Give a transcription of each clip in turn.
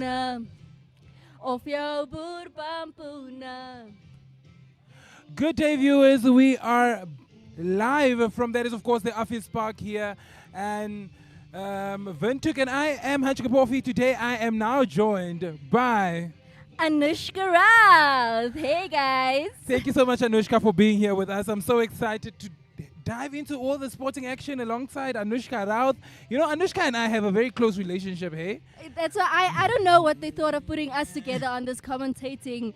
pampoena. Of jou boer pampoena. Good day, viewers. We are live from that is, of course, the office park here. And Windhoek, and I am Hanchika Pofi. Today, I am now joined by Anushka Routh. Hey guys. Thank you so much, Anushka, for being here with us. I'm so excited to dive into all the sporting action alongside Anushka Routh. You know, Anushka and I have a very close relationship, hey? That's why I don't know what they thought of putting us together on this commentating,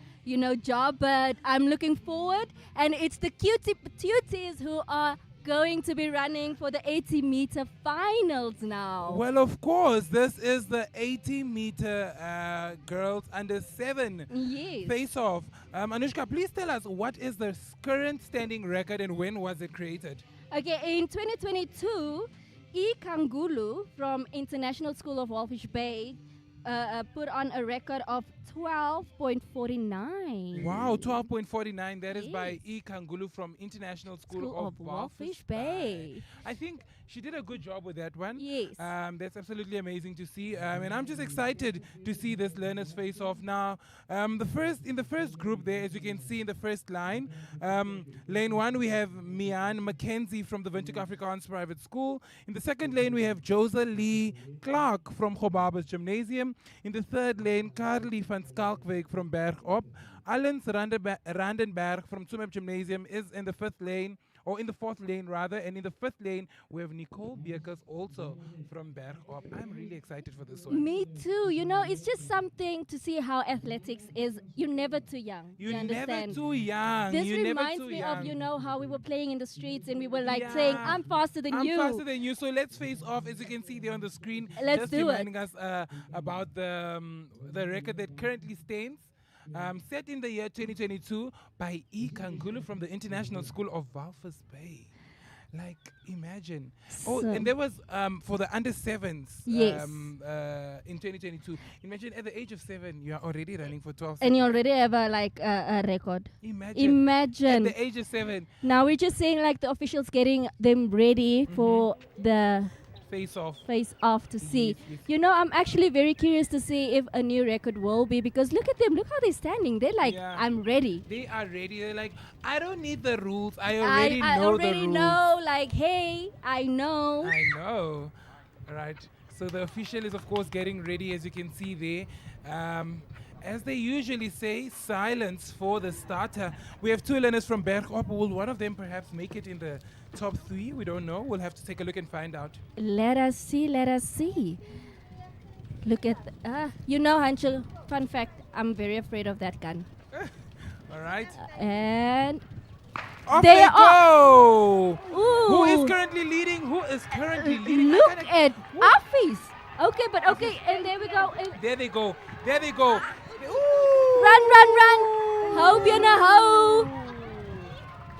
job, but I'm looking forward. And it's the cutie patooties who are going to be running for the 80-meter finals now. Well, of course, this is the 80-meter girls under 7 Yes. face-off. Anushka, please tell us, what is the current standing record and when was it created? Okay, in 2022, E. Kangulu from International School of Walfish Bay put on a record of 12.49. Wow, 12.49. That is by Yes. E. Kangulu from International School, School of of Walfish Bay. I think she did a good job with that one. Yes. That's absolutely amazing to see. And I'm just excited to see this learners face off now. In the first group there, as you can see in the first line, lane 1 we have Mian Mackenzie from the Windhoek Afrikaans Private School. In the second lane we have Josa Lee Clark from Gobabas Gymnasium. In the third lane, Carly van Skalkweg from Bergop. Allens Randenberg from Tsumeb Gymnasium is in the fifth lane, or in the fourth lane rather, and in the fifth lane we have Nicole Beekers also from Bergop. I'm really excited for this one. Me too. It's just something to see how athletics is. You're never too young. You're you understand? never too young. This You're never reminds too me young. of, how we were playing in the streets and we were like Yeah. saying, I'm faster than I'm you. faster than you. So let's face off, as you can see there on the screen. Let's just do it. reminding us about the record that currently stands. Set in the year 2022 by E. Kangulu from the International School of Walvis Bay. Like, imagine. Oh, So- and there was for the under 7s Yes. in 2022. Imagine at the age of 7, you are already running for 12 And you seconds. already have a record. Imagine. At Imagine. the age of 7, Now we're just saying like the officials getting them ready for the face off. face off to see. Yes, yes. I'm actually very curious to see if a new record will be, because look at them, look how they're standing. They're like, Yeah. I'm ready. They are ready. They're like, I don't need the rules. I I already know the already rules. know, like, hey, I know. I know. All right. So the official is, of course, getting ready, as you can see there. As they usually say, silence for the starter. We have 2 learners from Bergop. Will one of them perhaps make it in the top 3? We don't know. We'll have to take a look and find out. Let us see, let us see. Look at, Hanchel, fun fact, I'm very afraid of that gun. All right. And Off they they are go. ooh, Who is currently leading? Who is currently leading? I look kinda- at Afis. Okay, but okay, and there we go. And There they go. There they go. run, run, run. Ho, Biana, ho.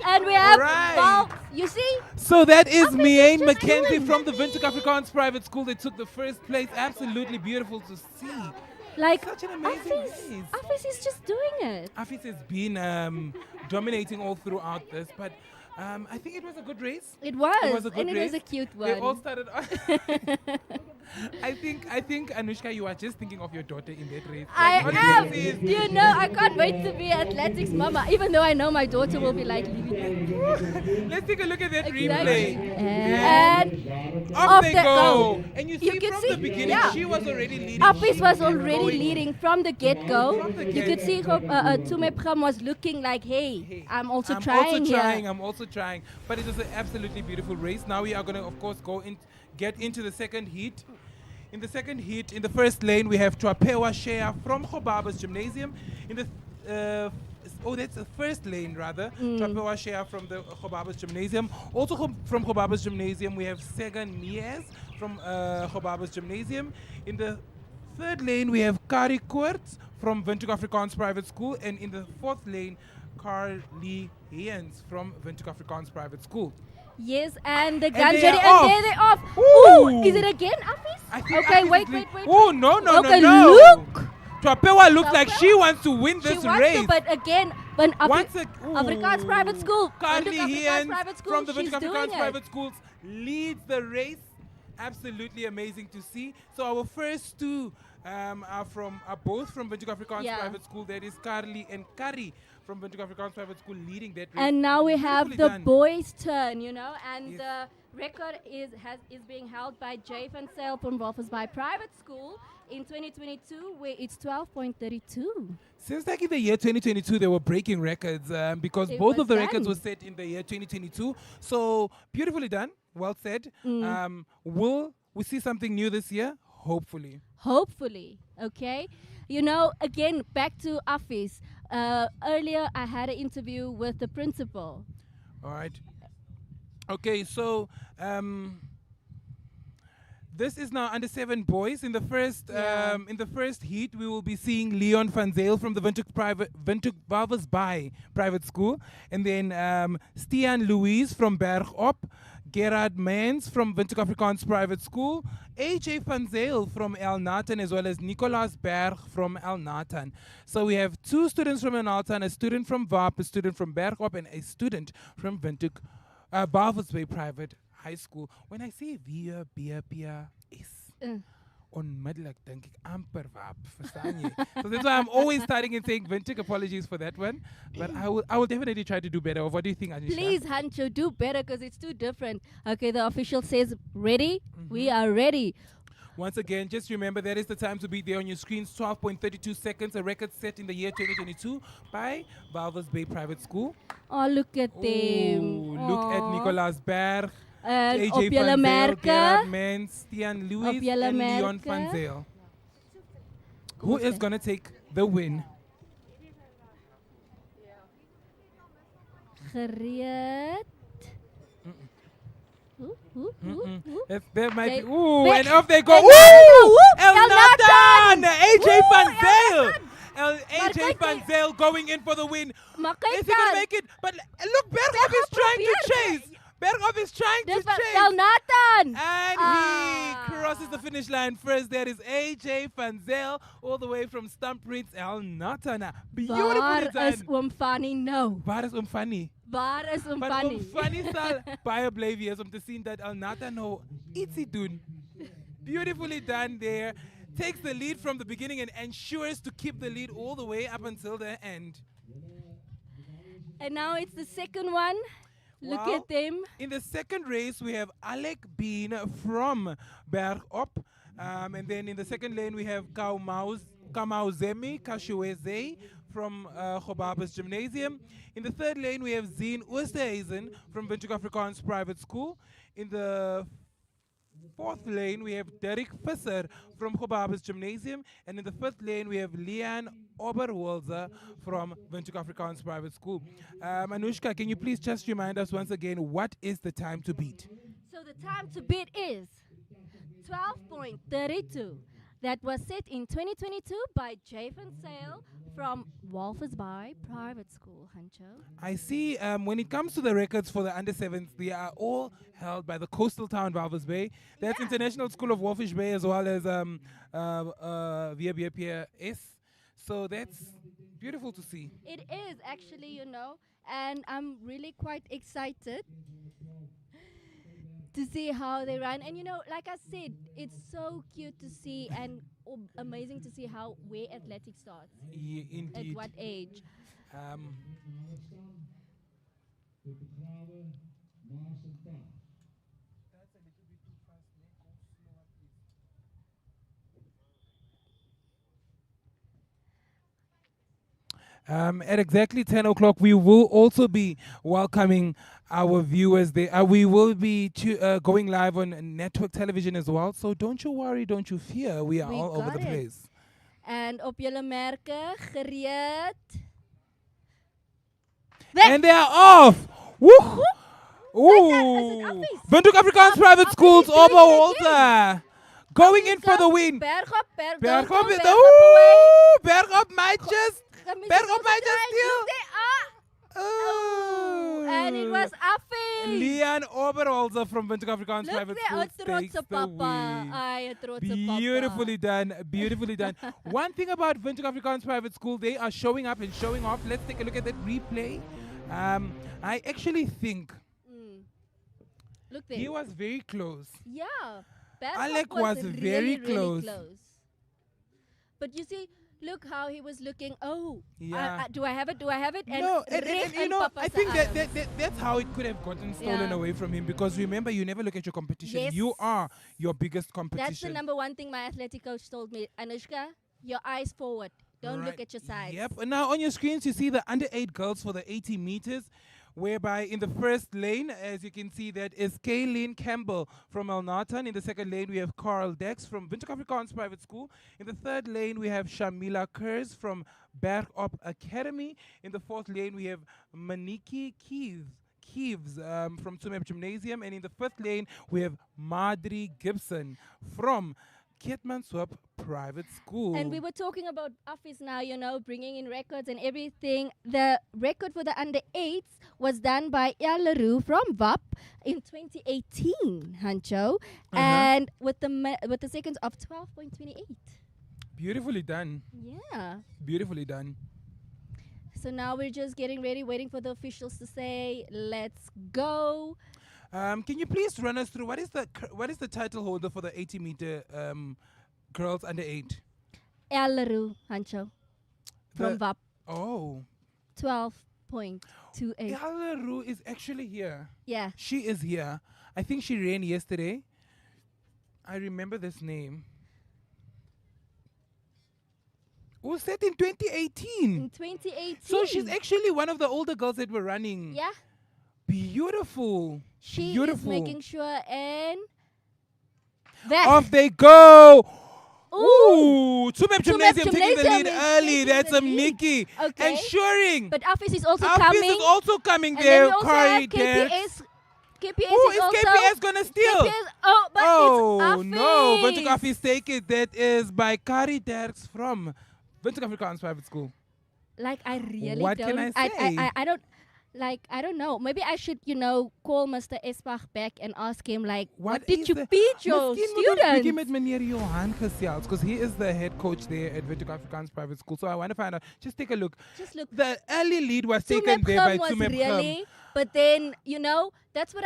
And we have Right. ball. You see? So that is Afis is Miane just Mackenzie doing from the Windhoek Afrikaans Private School. They took the first place. Absolutely beautiful to see. Like, Such an amazing race. Afis is just doing it. Afis has been dominating all throughout this, but I think it was a good race. It was, It was a good and it race. was a cute They all one. started. I think Anushka, you are just thinking of your daughter in that race. I Like, all am. you can see is- I can't wait to be athletics mama, even though I know my daughter will be like, Let's take a look at that exactly. replay. And Off they they go. go. And you You see can from see, the beginning, yeah. she was already leading. Afis She was going. already leading from the get-go. From the You could see Tumepram was looking like, hey, I'm also trying here. I'm also trying. But it was an absolutely beautiful race. Now we are going to, of course, get into the second heat. In the second heat, in the first lane, we have Twapewa Shea from Gobabas Gymnasium. In the that's the first lane rather. Twapewa Shea from the Gobabas Gymnasium. Also from Gobabas Gymnasium, we have Segan Mies from Gobabas Gymnasium. In the third lane, we have Kari Koorts from Windhoek Afrikaans Private School. And in the fourth lane, Carly Heens from Windhoek Afrikaans Private School. Yes, and the guns they ready, are and off. there they off. Ooh. Ooh, is it again, Afis? I think Okay, Afis wait, is wait, lead- wait. Oh, no, no, Okay, no, no. look. Twapewa looks like Twapewa? she wants to win She this wants race. to, but again, when Once Afrikaans Private School, Carly Windhoek Afrikaans Heens Private School, from the she's Windhoek doing Afrikaans it. Private Schools leads the race. Absolutely amazing to see. So our first two are both from Windhoek Afrikaans Yeah. Private School. That is Carly and Kari from Windhoek Afrikaans Private School leading that race. And now we have Beautifully the done. boys' turn, and Yes. the record is being held by Jay van Sale from Wolfersbaai Private School in 2022, where it's 12.32. Since like in the year 2022, they were breaking records because It both was of the records were done. set in the year 2022. So beautifully done. Well said. Will we see something new this year? Hopefully. Hopefully, okay. Again, back to office. Earlier, I had an interview with the principal. All right. Okay, so this is now under 7 boys. In the first heat, we will be seeing Leon van Zyl from the Windhoek Wolfersbaai Private School, and then Stian Louise from Bergop, Gerard Mans from Windhoek Afrikaans Private School, AJ van Zyl from El Nathan, as well as Nicolaas Berg from El Nathan. So we have 2 students from El Nathan, a student from WAP, a student from Bergop, and a student from Windhoek Wolfersbaai Private High School. When I say via, bia, is onmiddellik denk ek amper WAP, verstaan jy? So that's why I'm always starting and saying Windhoek. Apologies for that one, but I will definitely try to do better. What do you think, Anisha? Please, Hancho, do better because it's too different. Okay, the official says ready. We are ready. Once again, just remember that is the time to beat there on your screens. 12.32 seconds, a record set in the year 2022 by Wolfersbaai Private School. Oh, look at them. Ooh, look at Aw. Nicolaas Berg, En AJ op julle van Zyl, merke. Gerard Mens, Stian Louis, Op julle and Leon merke. van Zyl. Who is going to take the win? Gereed. There might They- be. Ooh, they- and off they go. they- Ooh! Woep! El El Nathan! Nathan! AJ Ooh, van El Zyl! Nathan! AJ kyk van jy- Zyl going in for the win. Maar Is kyk he going to dan. make it? But look, Bergop is Bergop trying to probeer. chase. Bergop is trying to Dis wat chase. El Nathan. And Ah. he crosses the finish line first. There is AJ van Zyl all the way from Stamford, El Nathan. Beautifully Waar is done. oom Fanny nou? Waar is Fanny? Waar is oom Maar Fanny? Fanny sal baie bly wees om te sien dat El Nathan nou ietsie doen. Beautifully done there. Takes the lead from the beginning and ensures to keep the lead all the way up until the end. And now it's the second one. Look Wow. at them. In the second race, we have Alec Bean from Bergop. And then in the second lane, we have Kamauzemi Kashueze from Gobabas Gymnasium. In the third lane, we have Zine Oosterhuizen from Windhoek Afrikaans Private School. In the fourth lane, we have Derek Visser from Gobabas Gymnasium. And in the fifth lane, we have Leanne Oberwolzer from Windhoek Afrikaans Private School. Anushka, can you please just remind us once again, what is the time to beat? So the time to beat is 12.32. That was set in 2022 by Jay van Sale from Wolfersbaai Private School, Hancho. I see when it comes to the records for the under 7s, they are all held by the coastal town Wolfersbaai. That's Yeah. International School of Wolfish Bay as well as VBPS. So that's beautiful to see. It is actually, and I'm really quite excited to see how they run. And like I said, it's so cute to see and amazing to see where athletics starts. Yeah, At indeed. what age? At exactly 10 o'clock, we will also be welcoming our viewers there. We will be going live on network television as well. So don't you worry, don't you fear. We are We all over got the it. place. En op julle merke, gereed. And they are off! Woo! Ooh! Affies? Windhoek Afrikaans Private Schools, doing it Oberholzer! Going in for the win. Bergop, Bergop is the. away. Ooh! Bergop might just. Gemist Bergop ons might just gedraaid. steal. Look there. Ooh! And it was Affie. Leon Oberholzer from Windhoek Afrikaans Look Private there, School een takes trotse the papa. win. Ay, een trotse papa. Beautifully done, beautifully done. One thing about Windhoek Afrikaans Private School, they are showing up and showing off. Let's take a look at that replay. I actually think Mm. Look there. he was very close. Yeah. Alec Babcock was really, very really close. But you see, look how he was looking. Oh, Yeah. do I have it? Do I have it? No, and reg you in know, Papa I think se that, arms. that's how it could have gotten stolen Yeah. away from him, because remember, you never look at your competition. Yes. You are your biggest That's the competition. number one thing my athletic coach told me. Anushka, your eyes forward. Don't look at your sides. Yep. And now on your screens, you see the under 8 girls for the 80 meters, whereby in the first lane, as you can see, that is Kaylin Campbell from El Natan. In the second lane, we have Carl Dex from Windhoek Afrikaans Private School. In the third lane, we have Shamila Kurz from Bergop Academy. In the fourth lane, we have Maniki Keeves from Tsumeb Gymnasium. And in the fifth lane, we have Madri Gibson from Keetmanshoop Private School. And we were talking about office now, you know, bringing in records and everything. The record for the under 8s was done by Yalaru from VAP in 2018, Hancho, and with the seconds of 12.28. Beautifully done. Yeah. Beautifully done. So now we're just getting ready, waiting for the officials to say, let's go. Can you please run us through what is the title holder for the 80 meter girls under 8? Yalaru, Hancho, from VAP, Oh. 12.28. Yalaru is actually here. Yeah. She is here. I think she ran yesterday. I remember this name. Was set in 2018. In 2018. So she's actually one of the older girls that were running. Yeah. Beautiful. She Beautiful. is making sure and Off they go. Ooh. Tsumeb Gymnasium taking the lead is early. taking That's the a lead. Mickey. Okay. Ensuring. But Afis is also Afis coming. is also coming and there. then we also have Kari Derks. KPS. KPS Who is is also KPS gonna steal? KPS, but Oh it's no, Afis. Windhoek Afis take it. That is by Kari Derks from Windhoek Afrikaans Private School. Like I really What don't. can I say? I don't. Like I don't know. Maybe I should, call Mr. Esbach back and ask him like, what did you teach your students? Met meneer Johan gesels, because he is the head coach there at Windhoek Afrikaans Private School. So I want to find out. Just take a look. Just look. The early lead was taken there by was Tsumeb really, but then that's what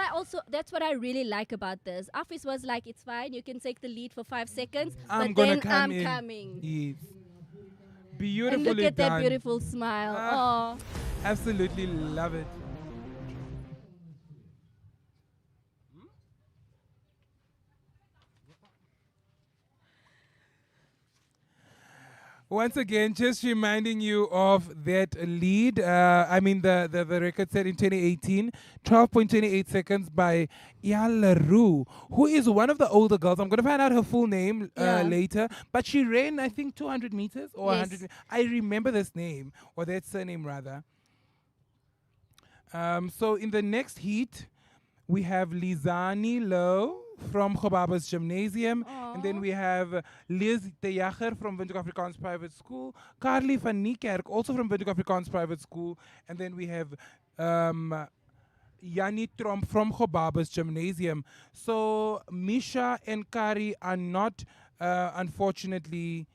I really like about this. Afis was like, it's fine, you can take the lead for 5 seconds, I'm but gonna then come I'm in. coming. Yes. And Beautifully look at done. that beautiful smile. Oh. Absolutely love it. Once again, just reminding you of that lead. The record set in 2018, 12.28 seconds by Yalaru, who is one of the older girls. I'm going to find out her full name later. But she ran, I think, 200 meters or 100. I remember this name, or that surname rather. So in the next heat, we have Lizani Low from Gobaba's Gymnasium. And then we have Liz de Jager from Windhoek Afrikaans Private School. Carly van Niekerk, also from Windhoek Afrikaans Private School. And then we have Yanni Tromp from Gobaba's Gymnasium. So Misha and Kari are not, unfortunately,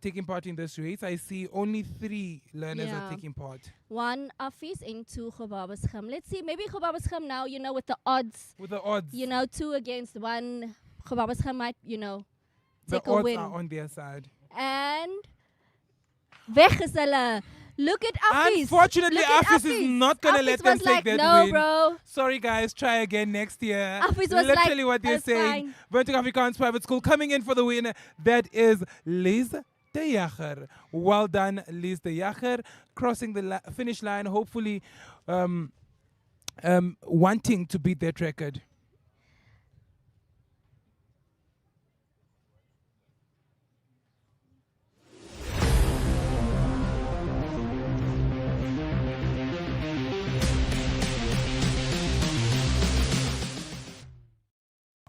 taking part in this race. I see only 3 learners are taking part. 1 Afis and 2 Gobabaschem. Let's see, maybe Gobabaschem now, with the odds. With the odds. 2 against 1. Gobabaschem might, take the a odds win. are on their side. And weg is hulle. Look at Afis. Unfortunately, Afis is not going to let them take that no, win. Bro. Sorry, guys. Try again next year. Afis was literally what they're saying. Windhoek Afrikaans Private School coming in for the win. That is Liz de Jager. Well done, Liz de Jager. Crossing the finish line, hopefully wanting to beat that record.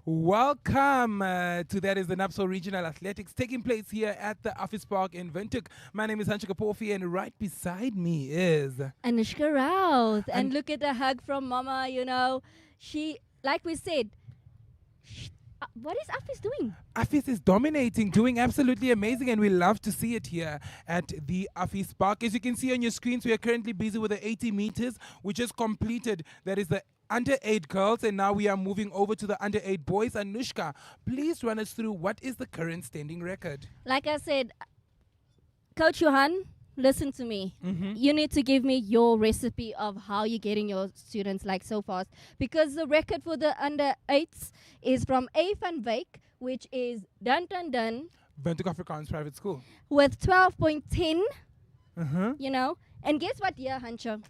Welcome to that is the NAPSO Regional Athletics taking place here at the Office Park in Windhoek. My name is Hanchika Porfi, and right beside me is Anushka Routh. And look at the hug from Mama, She, like we said, what is Afis doing? Afis is dominating, doing absolutely amazing, and we love to see it here at the Afis Park. As you can see on your screens, we are currently busy with the 80 meters, which is completed. That is the under 8 girls, and now we are moving over to the under 8 boys. Anushka, please run us through what is the current standing record. Like I said, Coach Johan, listen to me. You need to give me your recipe of how you're getting your students like so fast. Because the record for the under 8s is from A van Wyk, which is dun Windhoek Afrikaans Private School. with 12.10, you know. And guess what year, Hancho?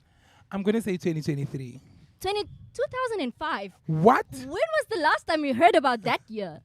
I'm going to say 2023. 2005. What? When was the last time you heard about that year?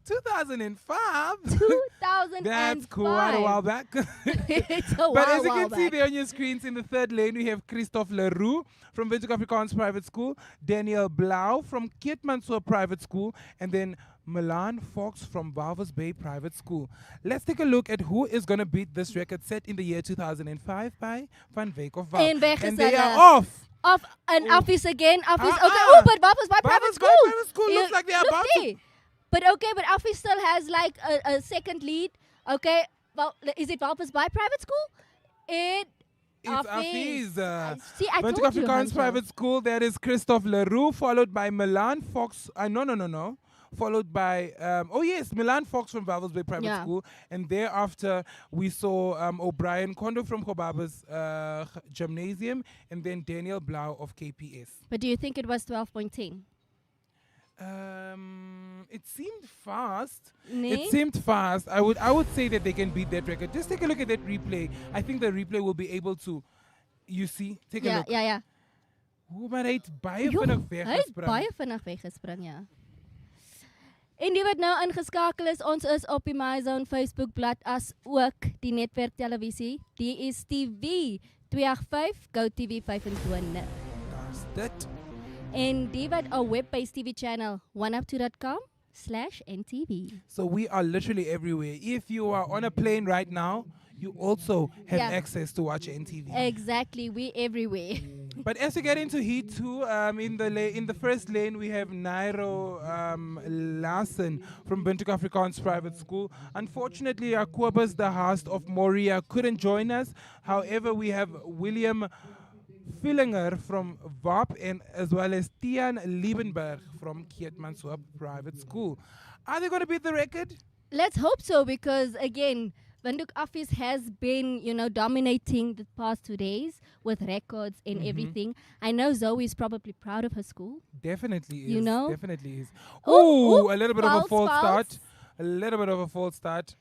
2005? 2005. That's quite a while back. It's a while But as you can back. see there on your screens, in the third lane, we have Christophe Leroux from Windhoek Afrikaans Private School, Daniel Blau from Keetmanshoop Private School, and then Milan Fox from Walvis Bay Private School. Let's take a look at who is going to beat this record set in the year 2005 by Van Wyk of Val. En And they are off. Off and Afis again. Afis. Ah, Okay. ah. Oh, but Walvis by private Walvis school. Bay Private School You- looks like they are look about to- there. But okay, but Afis still has like a second lead. Okay. Well, is it Walvis by private school? It's Afis. See, I Windhoek told you. Afrikaans Hansel. Private School, that is Christophe Leroux, followed by Milan Fox. No. Followed by, Milan Fox from Walvis Bay Private Yeah. School. And thereafter, we saw O'Brien Kondo from Gobaba's Gymnasium, and then Daniel Blau of KPS. But do you think it was 12.10? It seemed fast. Nee? It seemed fast. I would say that they can beat that record. Just take a look at that replay. I think the replay will be able to, you see, take a Ja, look. ja. Hoe maar hy het baie Joh, vinnig hy het weggespring. baie vinnig weggespring, ja. En die wat nou ingeskakel is, ons is op die MyZone Facebookblad as ook die netwerk televisie. Die is TV 285, GoTV 25. Daar's dit. En die wat 'n web-based TV channel oneup2.com/ntv. So we are literally everywhere. If you are on a plane right now, you also have Yeah. access to watch NTV. Exactly, we everywhere. But as we get into Heat 2, in the first lane, we have Nairo Larsen from Windhoek Afrikaans Private School. Unfortunately, Akobus the host of Moria couldn't join us. However, we have William Villinger from WAP, and as well as Tian Liebenberg from Keetmanshoop Private School. Are they going to beat the record? Let's hope so, because again, Windhoek Office has been, dominating the past 2 days with records and everything. I know Zoe is probably proud of her school. Definitely is. You know? Definitely is. Ooh, A little bit of a false false. start. A little bit of a false start.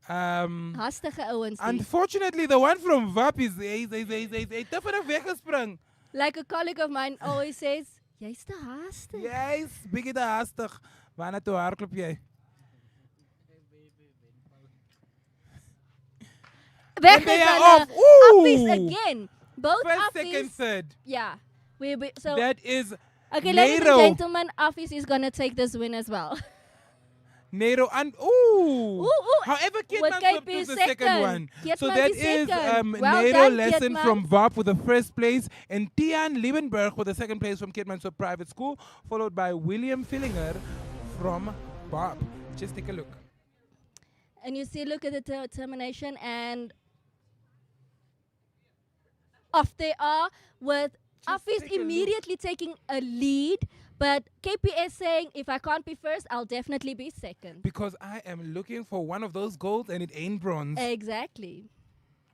Hastige ouens die. Unfortunately, the one from WAP is hy te vinnig weggespring. Like a colleague of mine always says, jy's te haastig. Jy's bietjie te haastig. Waarna toe hardloop jy? Weg And they is are hulle. off. Ooh. Office again. Both First, Office. second, third. Yeah. So, That is okay, ladies and Nairo. gentlemen, Office is going to take this win as well. Nairo and Ooh. However, With Keetmanshoop KP took the second. second one. So Keetmans that is is second. Well Nairo done, Lesson Keetmans. from WAP with the first place, and Tian Liebenberg with the second place from Keetmanshoop Private School, followed by William Villinger from WAP. Just take a look. And you see, look at the determination, and off they are with Office take a look. immediately taking a lead. But KPS saying, if I can't be first, I'll definitely be second. Because I am looking for one of those golds and it ain't bronze. Exactly.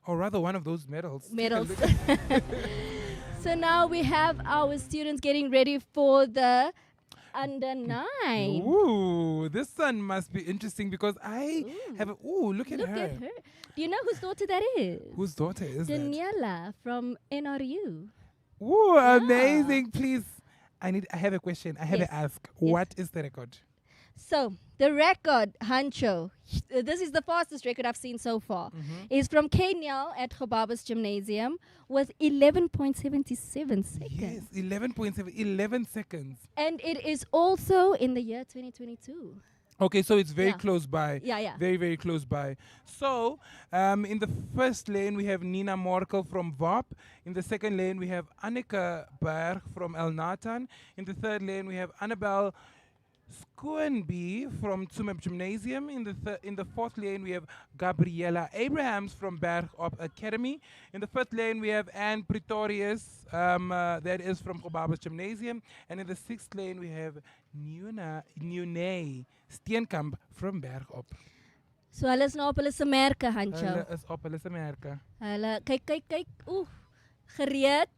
Or rather, one of those medals. Take a Medals. look. So now we have our students getting ready for the under 9. Ooh, this one must be interesting because I have a... Ooh, look at Look her. at her. Do you know whose daughter that is? Whose daughter is that? Daniela from NRU. Ooh, amazing. Please, I have a question. I have Yes. to ask. Yes. What is the record? So the record, Hancho, this is the fastest record I've seen so far, is from Kenyal at Gobaba's Gymnasium with 11.77 seconds. Yes, 11.7, 11 seconds. And it is also in the year 2022. Okay, so it's very Yeah. close by. Yeah. Very, very close by. So, in the first lane, we have Nina Morkel from WAP. In the second lane, we have Annika Berg from El Nathan. In the third lane, we have Annabelle Skoenby from Tsumeb Gymnasium. In the fourth lane, we have Gabriella Abrahams from Bergop Academy. In the fifth lane, we have Anne Pretorius, that is from Gobabas Gymnasium. And in the sixth lane, we have Nune Steenkamp from Bergop. So hulle is nou op hulle se merke, Hancho. Hulle is op hulle se merke. Hulle kyk. Oeh. Gereed.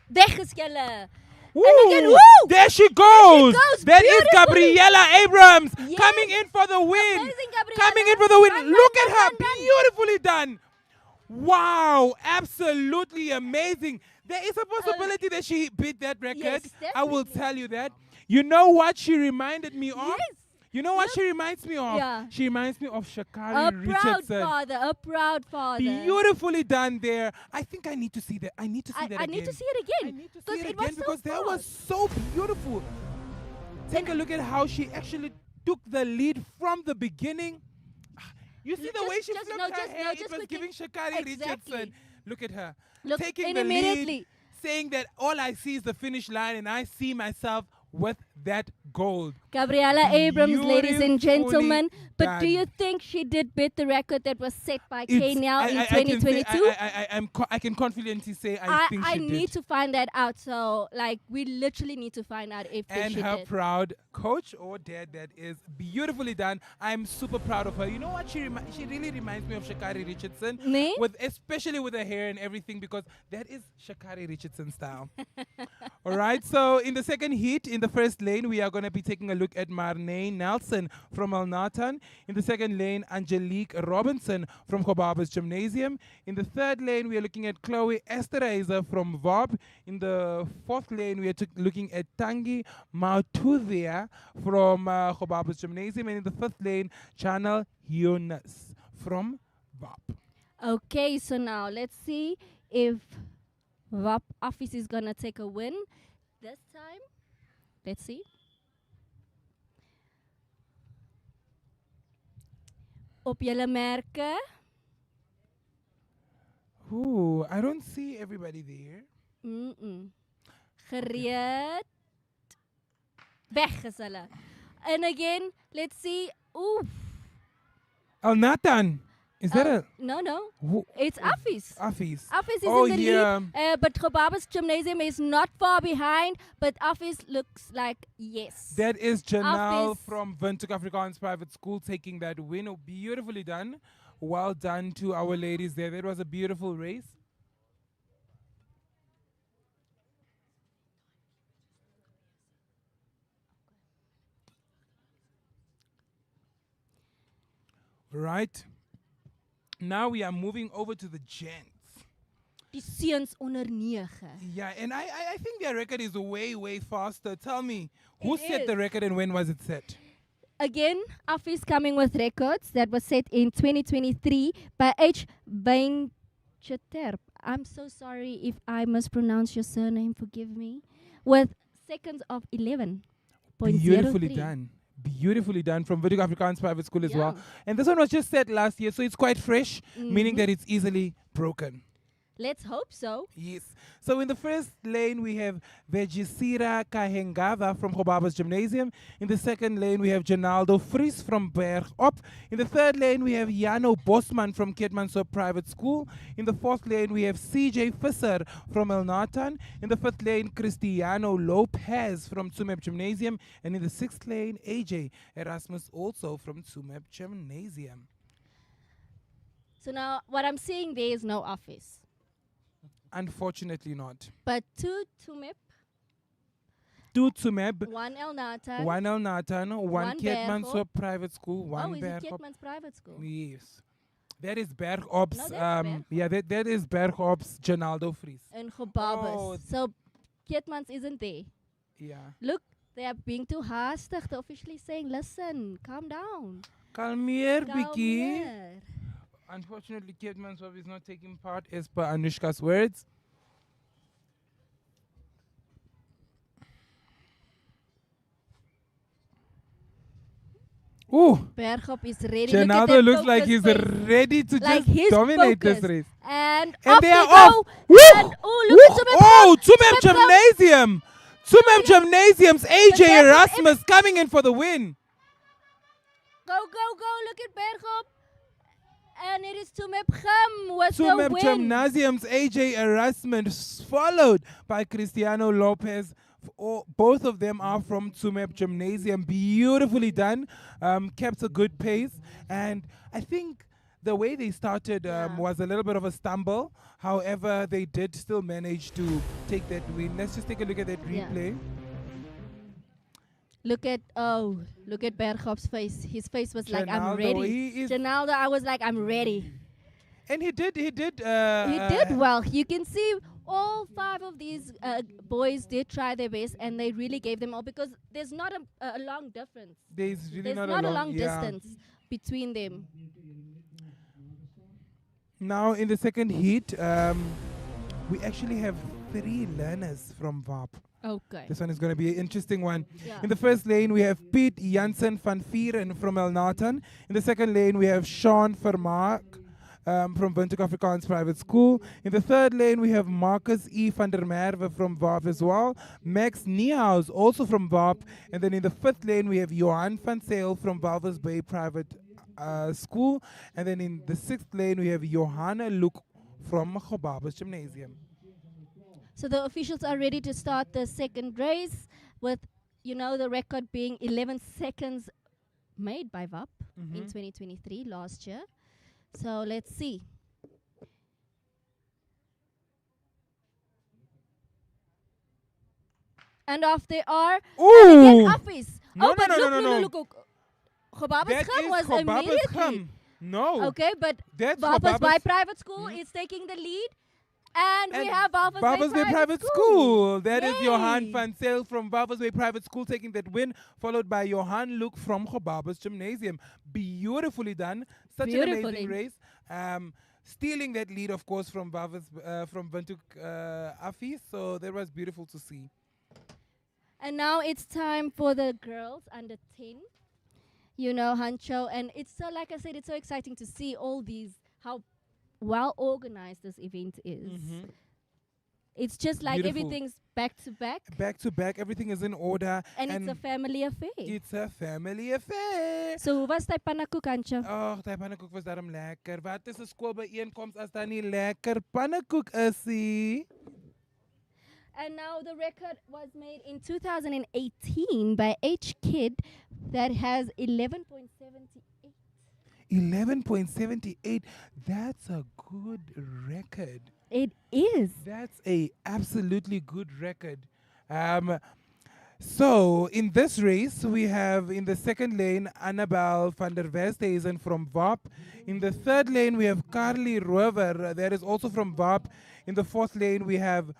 Weg is julle. Woo! And again, woo! There she goes. That is beautifully. Gabriella Abrams Yes. coming in for the win. Amazing, Gabriella. Coming in for the win. Run, Look run, at her. run, run. Beautifully done. Wow. Absolutely amazing. There is a possibility that she beat that record. Yes, I will definitely. tell you that. You know what she reminded me of? Yes. You know what she reminds me of? Yeah. She reminds me of Shakari A Richardson. proud father. Beautifully done there. I think I need to see that. I need to see that I again. need to see it again. I need to see it it again was because so that was fast. so beautiful. Take a look at how she actually took the lead from the beginning. You see the way she flipped her hair? It was quickly. giving Shakari Exactly. Richardson. Look at her. Look, Taking and the lead, immediately. saying that all I see is the finish line and I see myself with that gold. Gabriella Abrams, ladies and gentlemen. But do done. you think she did beat the record that was set by It's- Kenya in I can say- 2022? I can confidently say I think she need did. to find that out. So, like, we literally need to find out if And she her did. proud coach or dad, that is beautifully done. I'm super proud of her. You know what? She really reminds me of Shakari Richardson, Nee? especially with her hair and everything, because that is Shakari Richardson style. All right. So in the second heat, in the first lane, we are going to be taking a look at Marnay Nelson from Alnatan. In the second lane, Angelique Robinson from Gobabas Gymnasium. In the third lane, we are looking at Chloe Esterhazy from VOB. In the fourth lane, we are looking at Tangi Mautuvia from Gobabas Gymnasium. And in the fifth lane, Channel Yunus from VOB. Okay, so now let's see if WAP office is going to take a win this time. Let's see. Op julle merke. Ooh, I don't see everybody there. Gereed. Weg is hulle. And again, let's see. Ooh. Alnatan. Is that a... No. Who- It's Afis. Afis. Afis is Oh, in the yeah. lead. But Gobabas Gymnasium is not far behind. But Afis looks like yes. That is Janelle Afis. from Windhoek Afrikaans Private School taking that win. Oh, beautifully done. Well done to our ladies there. That was a beautiful race. Right. Now we are moving over to the gents. Die seuns onder 9. Yeah, and I think their record is way, way faster. Tell me, who It set the is. record and when was it set? Again, Afis coming with records that was set in 2023 by H. Bainchaterp. I'm so sorry if I mispronounce your surname, forgive me. With seconds of 11.03. Beautifully done. Beautifully done from Windhoek Afrikaans Private School as well. Yeah. And this one was just set last year, so it's quite fresh, meaning that it's easily broken. Let's hope so. Yes. So in the first lane, we have Vejisira Kahengava from Gobabas Gymnasium. In the second lane, we have Janaldo Fries from Bergop. In the third lane, we have Jano Bosman from Keetmanshoop Private School. In the fourth lane, we have CJ Visser from Alnatan. In the fifth lane, Cristiano Lopez from Tsumeb Gymnasium. And in the sixth lane, AJ Erasmus also from Tsumeb Gymnasium. So now what I'm seeing there is no Office. Unfortunately not. But 2 Tumip, 2 Tsumeb, 1 El Natan. 1 Alnatan, 1 One Keetmanshoop Private School, 1 Oh, is it Bergop. Keetmans Private School? Yes. That is Bergop's, No, that's yeah, that is Bergop's Janaldo Fries. And Gobabas. Oh. So Keetmans isn't there. Yeah. Look, they are being too hastig. They're officially saying, listen, calm down. Kalmeer, Biki. Kalmeer. Unfortunately, Keetmanshoop is not taking part as per Anushka's words. Ooh, Bergop is ready. Janaldo Look at that looks like focus he's face. ready to Like just he's dominate focused. this race. And And off they they are go. off. Woo! And, oh, look at Tumip. Oh, Tsumeb Tumip go. Gymnasium. Tsumeb Gymnasium's AJ careful, Erasmus coming in for the win. Go, go, go. Look at Bergop. And it is Tsumeb Gym with the Tsumeb win. Gymnasium's AJ Erasmus, followed by Cristiano Lopez. Both of them are from Tsumeb Gymnasium. Beautifully done. Kept a good pace. And I think the way they started was a little bit of a stumble. However, they did still manage to take that win. Let's just take a look at that replay. Look at Bergop's face. His face was like, I'm Ronaldo, ready. Ronaldo, I was like, I'm ready. And he did. He did well. You can see all 5 of these boys did try their best, and they really gave them all because there's not a long difference. There's really not a long distance between them. Now in the second heat, we actually have 3 learners from VAP. Okay. This one is going to be an interesting one. Yeah. In the first lane, we have Piet Jansen van Vieren from El Nathan. In the second lane, we have Sean Vermaak from Windhoek Afrikaans Private School. In the third lane, we have Marcus E. van der Merwe from VAP as well. Max Niehaus, also from VAP. And then in the fifth lane, we have Johan van Sale from Walvis Bay Private School. And then in the sixth lane, we have Johanna Luke from Gobabas Gymnasium. So the officials are ready to start the second race with, the record being 11 seconds made by VAP in 2023 last year. So let's see. And off they are. Ooh! Office. No. Look. Gobabas Gym was Gobabas immediately. Gym. No. Okay, but That's Walvis Bay Gobabas. Private School is taking the lead. And we have Walvis Bay Private School. That is Yay. Johan van Sale from Walvis Bay Private School taking that win, followed by Johan Luke from Gobabas Gymnasium. Beautifully done. Such an amazing race. Stealing that lead, of course, from Windhoek Affie. So that was beautiful to see. And now it's time for the girls under 10. Hancho. And it's so, like I said, it's so exciting to see all these, how well organized this event is. It's just like Beautiful. everything's back to back. Back to back, everything is in order. And it's a family affair. It's a family affair. So hoe was die pannekoek, Hancho? Ag, die pannekoek was daarom lekker. Wat is 'n skoolbyeenkoms as daar nie lekker pannekoek is nie? And now the record was made in 2018 by H Kid that has 11.78. 11.78. That's a good record. It is. That's a absolutely good record. So in this race, we have in the second lane Annabelle van der Westhuizen from VAP. In the third lane, we have Carly Rover, that is also from VAP. In the fourth lane, we have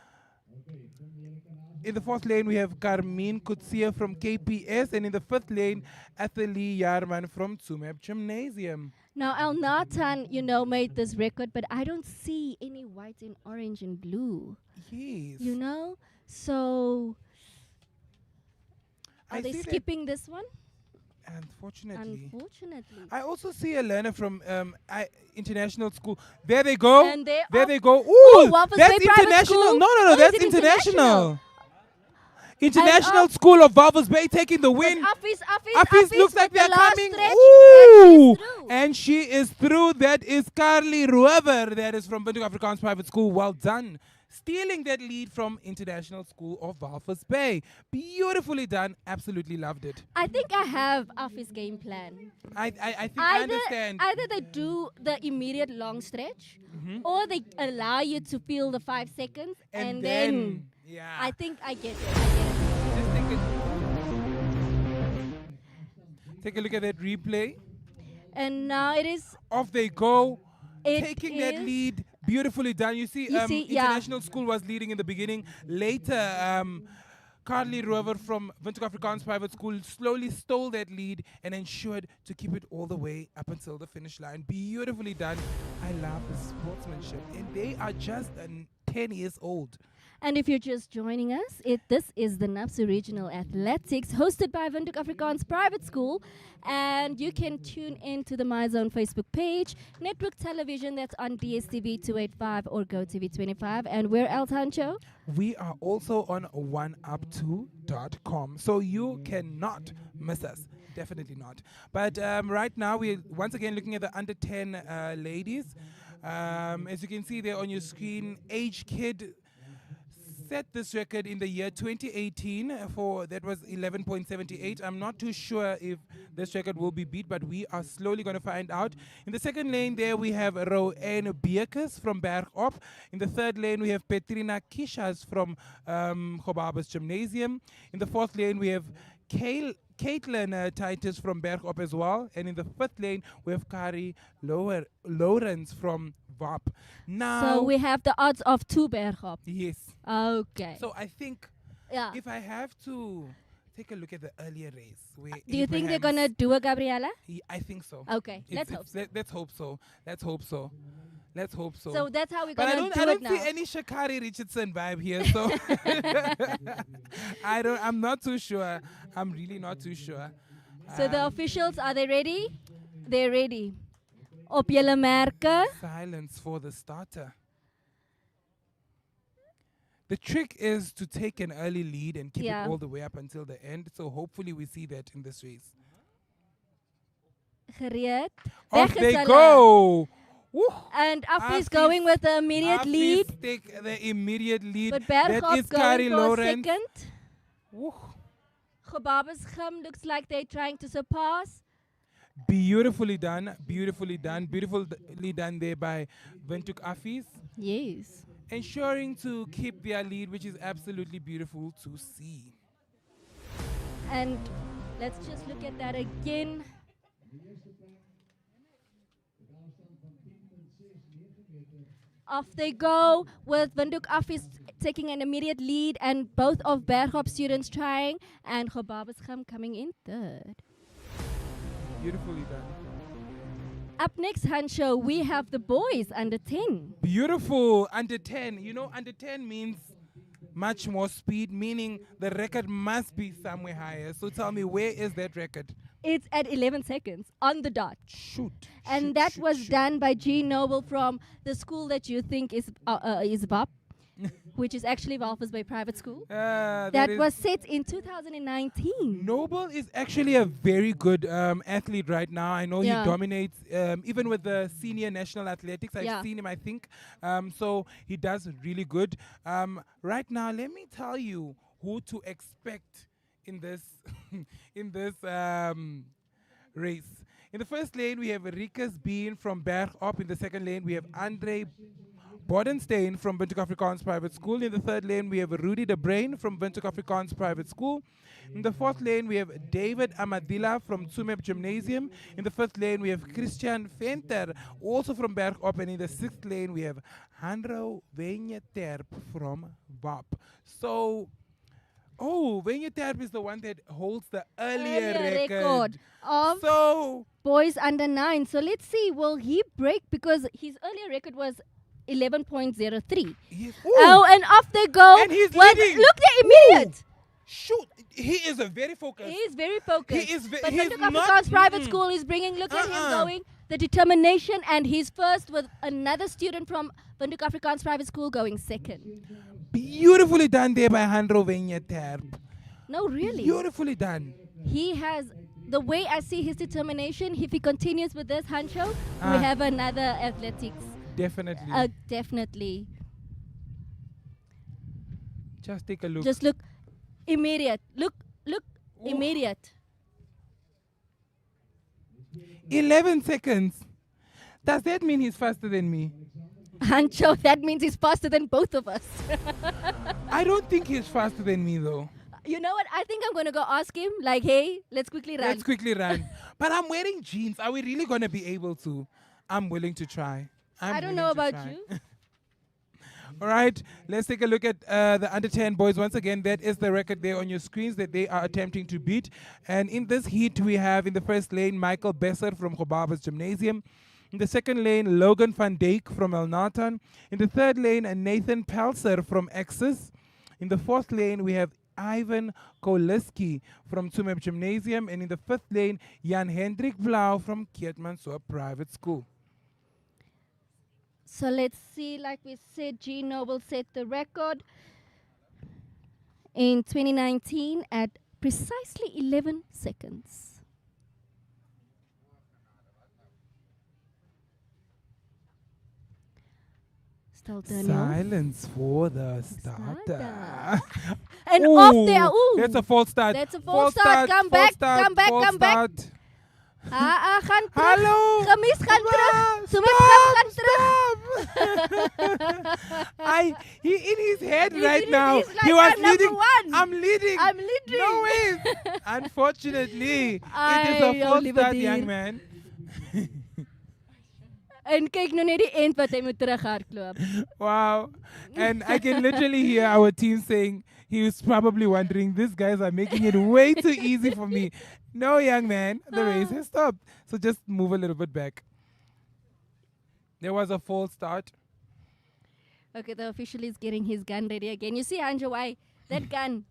Carmine Kutsia from KPS, and in the fifth lane, Athalie Jarman from Tsumeb Gymnasium. Now, El Nathan, made this record, but I don't see any white and orange and blue. Yes. So are they see skipping this one? Unfortunately. I I also see a learner from international school. There they go. And there they go. Ooh, Walvis that's Bay Private international. School. No, Oh, is that's it international. International School of Walvis Bay taking the win. Affie looks like they're coming. Ooh, and she is through. That is Carly Rover. That is from Windhoek Afrikaans Private School. Well done. Stealing that lead from International School of Walvis Bay. Beautifully done. Absolutely loved it. I think I have Affie's game plan. I think I understand. Either they do the immediate long stretch, or they allow you to feel the 5 seconds, and then yeah. I think I get it. Just take a look at that replay. And now it is. Off they go. It Taking that is- lead. Beautifully done. You see, International School was leading in the beginning. Later, Carly Rover from Windhoek Afrikaans Private School slowly stole that lead and ensured to keep it all the way up until the finish line. Beautifully done. I love the sportsmanship. And they are just 10 years old. And if you're just joining us, this is the NAPSO Regional Athletics hosted by Windhoek Afrikaans Private School. And you can tune in to the MyZone Facebook page, network television that's on DSTV 285 or GoTV 25. And where else, Hancho? We are also on oneup2.com, so you cannot miss us. Definitely not. But right now, we're once again looking at the under 10 ladies. As you can see there on your screen, Age Kid set this record in the year 2018 that was 11.78. I'm not too sure if this record will be beat, but we are slowly going to find out. In the second lane there we have Roanne Beekes from Bergop. In the third lane we have Petrina Kishas from Gobabas Gymnasium. In the fourth lane we have Caitlin Titus from Bergop as well. And in the fifth lane we have Kari Lawrence from VAP. Now, so we have the odds of 2 Bergop. Yes. Okay. So I think if I have to take a look at the earlier race. Do you think they're going to do a Gabriella? I think so. Okay, let's hope so. Let's hope so. Let's hope so. Let's hope so. So that's how we're going to do it now. I don't see any Shakari Richardson vibe here, so I'm not too sure. I'm really not too sure. So the officials, are they ready? They're ready. Op julle merke. Silence for the starter. The trick is to take an early lead and keep it all the way up until the end. So hopefully we see that in this race. Gereed. Off they go. Woo. And Affie's going with the immediate lead. Take the immediate lead. But Bergop going for second. Woo. Gobabesgem looks like they're trying to surpass. Beautifully done. Beautifully done. Beautifully done there by Windhoek Affies. Yes. Ensuring to keep their lead, which is absolutely beautiful to see. And let's just look at that again. Off they go with Windhoek Affies taking an immediate lead and both of Bergop students trying and Gobabesgem coming in third. Beautifully done. Up next, Hancho, we have the boys under 10. Beautiful. Under 10. You know, under 10 means much more speed, meaning the record must be somewhere higher. So tell me, where is that record? It's at 11 seconds on the dot. Shoot. And that was done by G. Noble from the school that you think is VAP, which is actually Walvis Bay Private School. That was set in 2019. Noble is actually a very good athlete right now. I know he dominates, even with the senior national athletics. I've seen him, I think. So he does really good. Right now, let me tell you who to expect in this race. In the first lane, we have Rikus Bean from Bergop. In the second lane, we have Andre Bodenstein from Windhoek Afrikaans Private School. In the third lane, we have Rudy De Bruin from Windhoek Afrikaans Private School. In the fourth lane, we have David Amadilla from Tsumeb Gymnasium. In the fifth lane, we have Christian Venter, also from Bergop. And in the sixth lane, we have Hanro Wenjeterp from VAP. So, Wenjeterp is the one that holds the earlier record of boys under 9. So let's see, will he break? Because his earlier record was 11.03. Yes. And off they go. And he's leading. Look, they're immediate. Shoot, he is very focused. He is very focused. He is but Windhoek Afrikaans Private School is bringing, look at him going, the determination, and he's first with another student from Windhoek Afrikaans Private School going second. Beautifully done there by Hanro Wenjeterp. No, really. Beautifully done. He has, the way I see his determination, if he continues with this, Hancho, we have another athletics. Definitely. Definitely. Just take a look. Just look. Immediate. Look. Immediate. 11 seconds. Does that mean he's faster than me? Hancho, that means he's faster than both of us. I don't think he's faster than me, though. You know what? I think I'm going to go ask him, like, hey, let's quickly run. Let's quickly run. But I'm wearing jeans. Are we really going to be able to? I'm willing to try. I don't know about you. All right, let's take a look at the under 10 boys. Once again, that is the record there on your screens that they are attempting to beat. And in this heat, we have in the first lane, Michael Besser from Gobabas Gymnasium. In the second lane, Logan van Dijk from El Nathan. In the third lane, Nathan Pelser from Axis. In the fourth lane, we have Ivan Koliski from Tsumeb Gymnasium. And in the fifth lane, Jan Hendrik Blau from Keetmanshoop Private School. So let's see, like we said, G Noble set the record in 2019 at precisely 11 seconds. Still turning off. Silence for the starter. And off there. Ooh. That's a false start. That's a false start. Come back, come back, come back. Gaan terug. Hallo. Gemis, gaan terug. Sumit, gaan terug. He in his head right in now. his like, He was I'm number leading. one. I'm leading. I'm leading. No way. Unfortunately, it is Ai, a false liewe start, dier. young man. En kyk nou net die end wat hy moet terughardloop. Wow. And I can literally hear our team saying, he was probably wondering, these guys are making it way too easy for me. No, young man, the race has stopped. So just move a little bit back. There was a false start. Okay, the official is getting his gun ready again. You see, Anjo, why? That gun.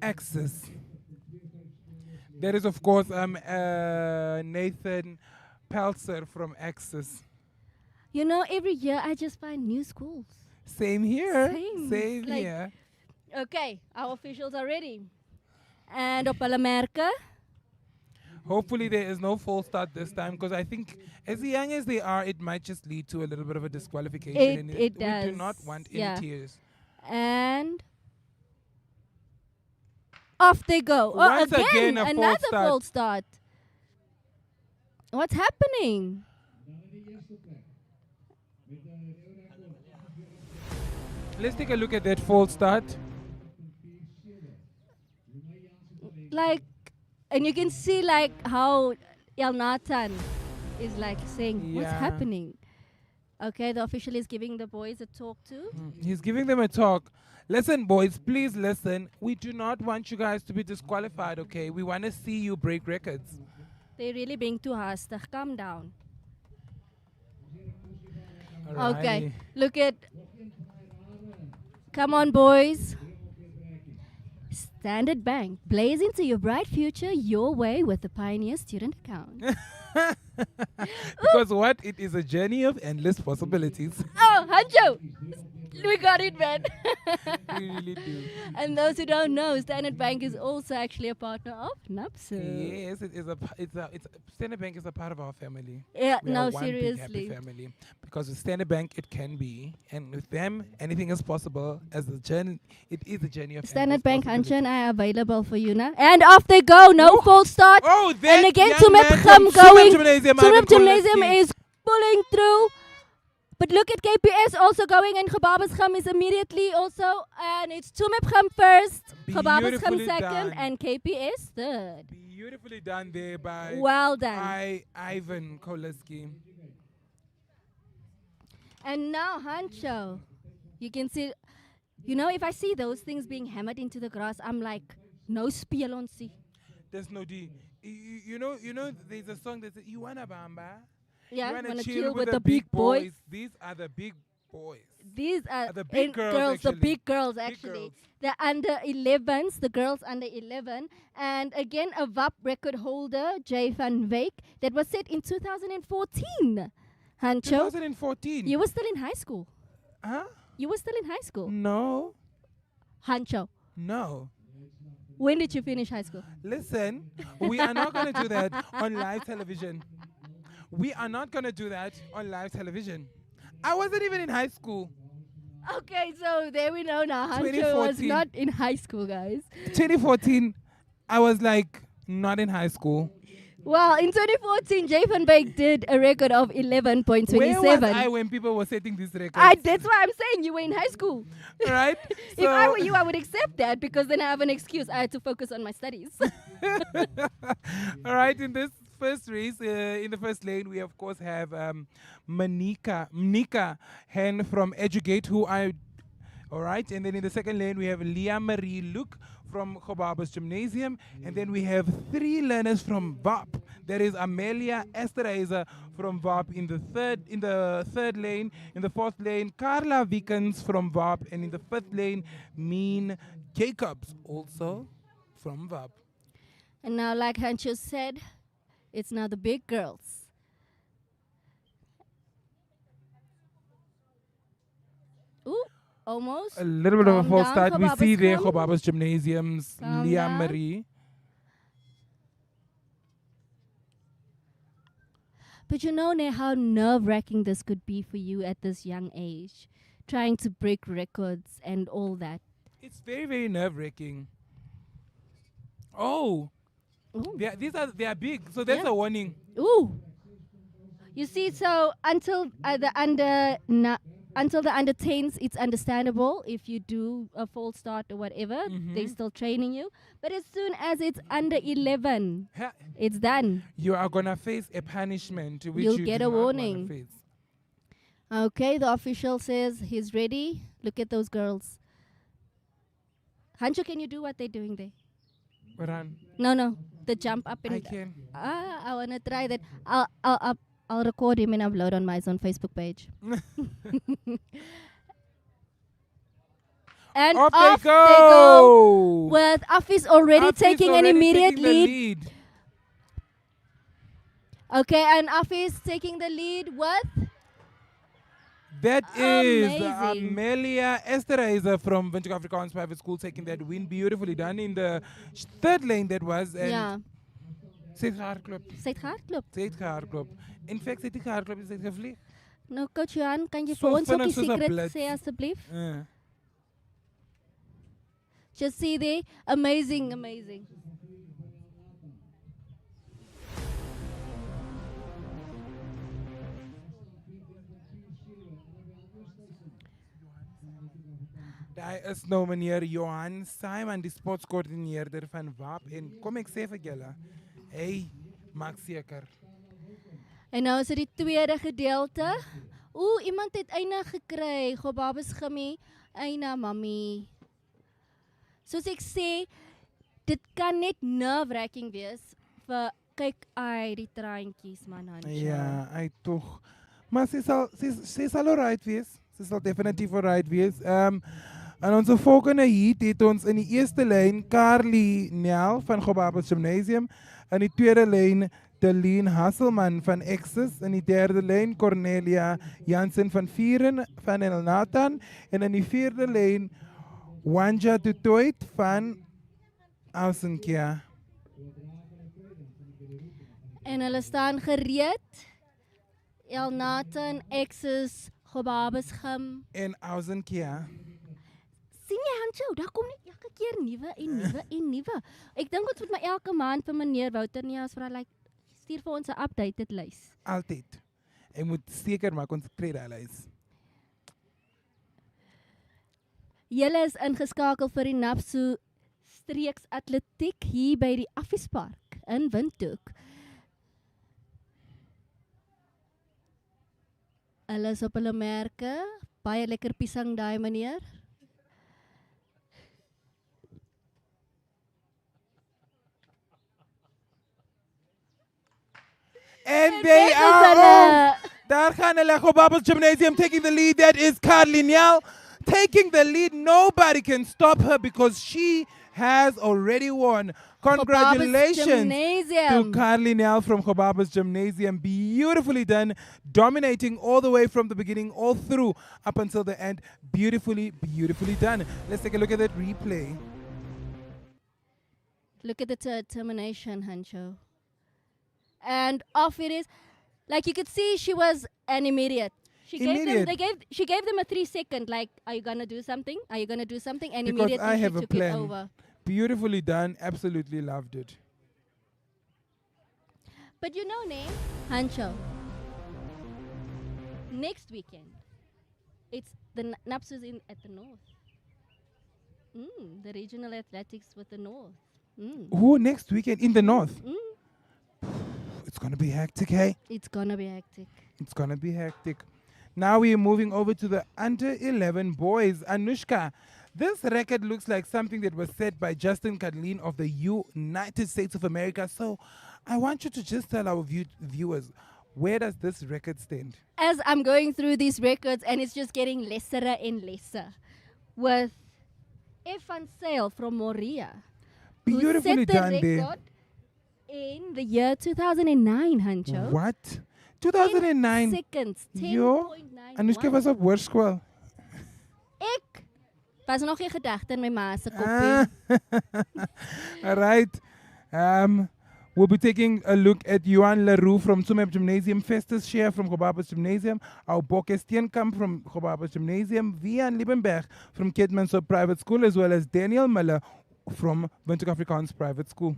Axis. There is, of course, Nathan Pelser from Axis. You know, every year I just find new schools. Same here. Same. Like- here. Okay, our officials are ready. And op hulle merke. Hopefully there is no false start this time, because I think as young as they are, it might just lead to a little bit of a disqualification. It We does. do not want any Yeah. tears. And off they go. Once again, a false another start. false start. What's happening? Let's take a look at that false start. Like, and you can see like how El Nathan is like saying, what's Yeah. happening? Okay, the official is giving the boys a talk too. He's giving them a talk. Listen, boys, please listen. We do not want you guys to be disqualified, okay? We want to see you break records. They're really being too hasty. Calm down. Alrighty. Okay, look at. Come on, boys. Standard Bank. Blaze into your bright future your way with the Pioneer Student Account. Because what? It is a journey of endless possibilities. Oh, Hanjo! We got it, man. We really do. And those who don't know, Standard Bank is also actually a partner of NAPSO. Yes, it is Standard Bank is a part of our family. Yeah, We are no, one big seriously. happy family. Because with Standard Bank, it can be, and with them, anything is possible. As the journey, it is a journey of Standard endless Bank, possibilities. Hancho and I are available for you now. And off they go, no false start. Oh, And again, young Tsumeb man Gym from going. Gymnasium, Tsumeb Ivan Gymnasium Koleski. is pulling through. But look at KPS also going, and Gebabesgem is immediately also. And it's Tsumeb first, Gebabesgem Beautifully second, done. and KPS third. Beautifully done there by Well done. Ivan Koleski. And now, Hancho, you can see, you know, if I see those things being hammered into the grass, I'm like, no spelonsie. There's no D. You know, there's a song that says, "You wanna bamba? Yeah, you wanna wanna chill with the big boys. These are the big boys. These are The big and girls, the actually. big girls Big actually. girls. The under 11s, the girls under 11. And again, a VAP record holder, Jay Van Wyk, that was set in 2014. Hancho, 2014. you were still in high school. Huh? You were still in high school. No. Hancho, No. when did you finish high school? Listen, we are not going to do that on live television. We are not going to do that on live television. I wasn't even in high school. Okay, so there we know now. Hancho was 2014. not in high school, guys. 2014, I was like not in high school. Well, in 2014, Jay Van Wyk did a record of 11.27. Where was I when people were setting this record? That's why I'm saying you were in high school. Right? If I were you, I would accept that because then I have an excuse. I had to focus on my studies. All right, in this first race, in the first lane, we of course have Mnika Hen from Educate, who I All right, and then in the second lane we have Leah Marie Luke from Gobabas Gymnasium, and then we have 3 learners from VAP. There is Amelia Esterheiser from VAP in the third lane. In the fourth lane, Carla Wiekens from VAP, and in the fifth lane, Mean Jacobs, also from VAP. And now, like Hancho said, it's now the big girls. Ooh, almost. A little bit of a Calm false down, start. We Gobabas see there Gym. Gobabas Gymnasium's Calm Leah down. Marie. But you know how nerve-wracking this could be for you at this young age, trying to break records and all that. It's very, very nerve-wracking. Oh, Ooh. they are big, so that's Yeah. a warning. Ooh. You see, so until until the under 10s, it's understandable if you do a false start or whatever. They're still training you. But as soon as it's under 11, it's done. You are gonna face a punishment, which You'll you get do a not wanna warning. face. Okay, the official says he's ready. Look at those girls. Hancho, can you do what they're doing there? Run. No, the jump up and I can. I wanna try that. I'll record him and upload on my own Facebook page. And Off off they go. with Afis already Afis taking an already immediate taking the lead. Okay, and Afis taking the lead with That is Amazing. Amelia Esterheiser from Windhoek Afrikaans Private School taking that win. Beautifully done in the third lane that was. And ja, Sy het gehardloop. sy het gehardloop. Sy het gehardloop. In fact, sy het nie gehardloop, sy het gevlieg. Nou coach Johan, kan jy So vir ons ook vinnig die soos 'n secret blits. sê asseblief? Uh. Just see there, amazing. Daar is nou meneer Johan Simon, die sportcoördineerder van WAP. En kom ek sê vir julle, hey, maak seker. En nou is dit die tweede gedeelte. Oeh, iemand het eina gekry. Gobabas Gimmie, eina mami. Soos ek sê, dit kan net nerve-wracking wees vir kyk die traantjies man Hansha. Ja, hy tog. Maar sy sal alright wees. Sy sal definitief alright wees. En onze volgende heat het ons in die eerste lyn Carly Nel van Gobabas Gymnasium. In die tweede lyn Deleen Hasselman van Exus. In die derde lyn Cornelia Jansen van Vieren van El Nathan. En in die vierde lyn Wanja Tutoit van Ausenkia. En hulle staan gereed. El Nathan, Exus, Gobabas Gym. En Ausenkia. Sien jy Hansha, daar kom net elke keer nuwe. Ek dink ons moet maar elke maand vir meneer Wouter Neus vra like stuur vir ons 'n updated lys. Altyd. Ek moet seker maak ons kry daai lys. Julle is ingeskakel vir die NAPSO streeks atletiek hier by die Affiespark in Windhoek. Hulle is op hulle merke, baie lekker piesang daai meneer. And they Dit is are hulle. off. Daar gaan hulle Gobabas Gymnasium taking the lead. That is Carly Nel taking the lead. Nobody can stop her because she has already won. Congratulations to Carly Nel from Gobabas Gymnasium. Beautifully done. Dominating all the way from the beginning, all through, up until the end. Beautifully done. Let's take a look at that replay. Look at the determination, Hancho. And off it is. Like you could see, she was an immediate. She gave them a 3-second. Like, are you gonna do something? Are you gonna do something? And Because immediately I she have a took plan. it over. Beautifully done. Absolutely loved it. But you know, Hancho. Next weekend, it's the NAPSO's at the north. The regional athletics with the north. Who next weekend in the north? It's gonna be hectic, hey? It's gonna be hectic. It's gonna be hectic. Now we are moving over to the under 11 boys. Anushka, this record looks like something that was set by Justin Cadlin of the United States of America. So I want you to just tell our viewers, where does this record stand? As I'm going through these records, and it's just getting lesser and lesser, with F. Van Sale from Moria, who Beautifully set the done record there. in the year 2009, Hancho. What? 10 2009. seconds. Jo, 10.91. Anushka was op hoërskool. Ek was nog geen gedagte in my ma se kop Ah. nie. All right. We'll be taking a look at Johan Leroux from Tsumeb Gymnasium, Festus Scheer from Gobabas Gymnasium, Auboke Steenkamp from Gobabas Gymnasium, Vian Liebenberg from KNAPSO Private School, as well as Daniel Miller from Windhoek Afrikaans Private School.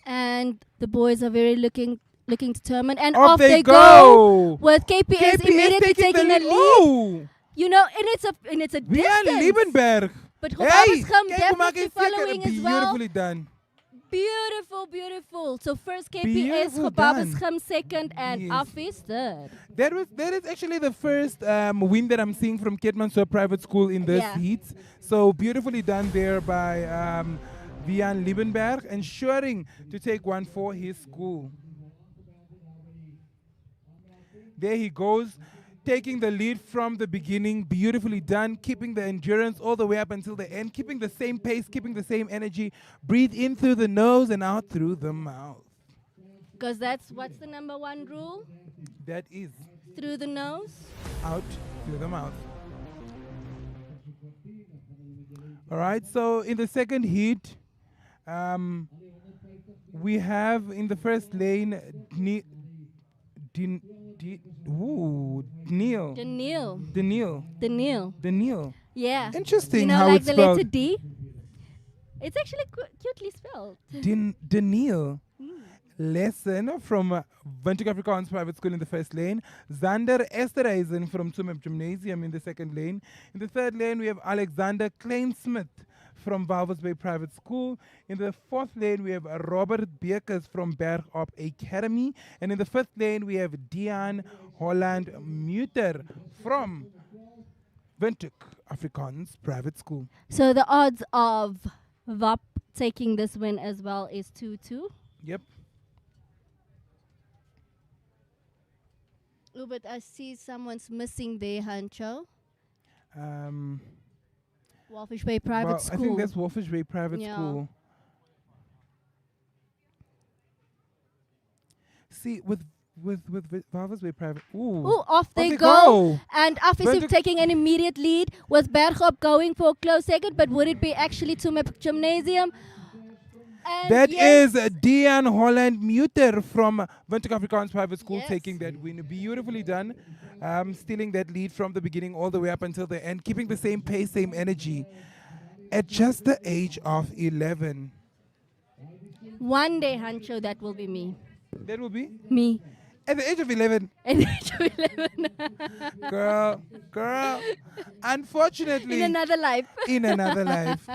And the boys are very looking determined, and Off off they they go. with KPS immediately taking the lead. Oh! You know, and it's a Vian distance. Liebenberg. But Hey, Gobabas come kyk hoe maak hy definitely seker, following as well. beautifully done. Beautiful. So first KPS, Beautiful Gobabas done. come second, and Yes. Afis third. That is actually the first win that I'm seeing from KNAPSO Private School in this Yeah. heat. So beautifully done there by Vian Liebenberg, ensuring to take one for his school. There he goes, taking the lead from the beginning. Beautifully done, keeping the endurance all the way up until the end, keeping the same pace, keeping the same energy. Breathe in through the nose and out through the mouth. Because what's the number one rule? That is Through the nose. out through the mouth. All right, so in the second heat, we have in the first lane Daniil. Daniil. Yeah. Interesting You know, how like it's the spelled. letter D. It's actually cutely spelled. Daniil. Lesson from Windhoek Afrikaans Private School in the first lane. Zander Esterhuizen from Tsumeb Gymnasium in the second lane. In the third lane, we have Alexander Kleinsmith from Walvis Bay Private School. In the fourth lane, we have Robert Bekers from Bergop Academy. And in the fifth lane, we have Dian Holland Muter from Windhoek Afrikaans Private School. So the odds of VAP taking this win as well is 2-2. Yep. Oh, but I see someone's missing there, Hancho. Walfish Bay Private School. I think that's Walfish Bay Private Yeah. School. See, with Walvis Bay Private. Ooh. Ooh, off they they go. go. And Afis Windhoek- taking an immediate lead with Bergop going for a close second, but would it be actually Tsumeb Gymnasium? And That yes, is Dian Holland Muter from Windhoek Afrikaans Private School Yes. taking that win. Beautifully done. Stealing that lead from the beginning all the way up until the end, keeping the same pace, same energy. At just the age of 11. one day, Hancho, that will be me. That will be? Me. At the age of 11. At the age of 11. Girl. Unfortunately. In another life. In another life.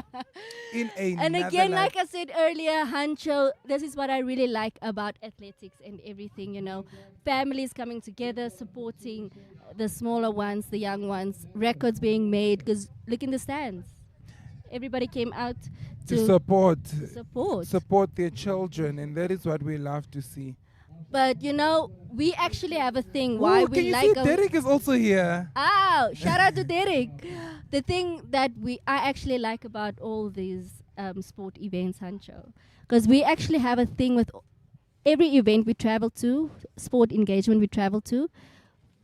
In another And again, life. like I said earlier, Hancho, this is what I really like about athletics and everything, you know. Families coming together, supporting the smaller ones, the young ones, records being made, because look in the stands. Everybody came out to support. support their children, and that is what we love to see. But, you know, we actually have a thing why Ooh, we can you like see Derek is also here? Oh, shout out to Derek. The thing that I actually like about all these sport events, Hancho, because we actually have a thing with every event we travel to, sport engagement we travel to,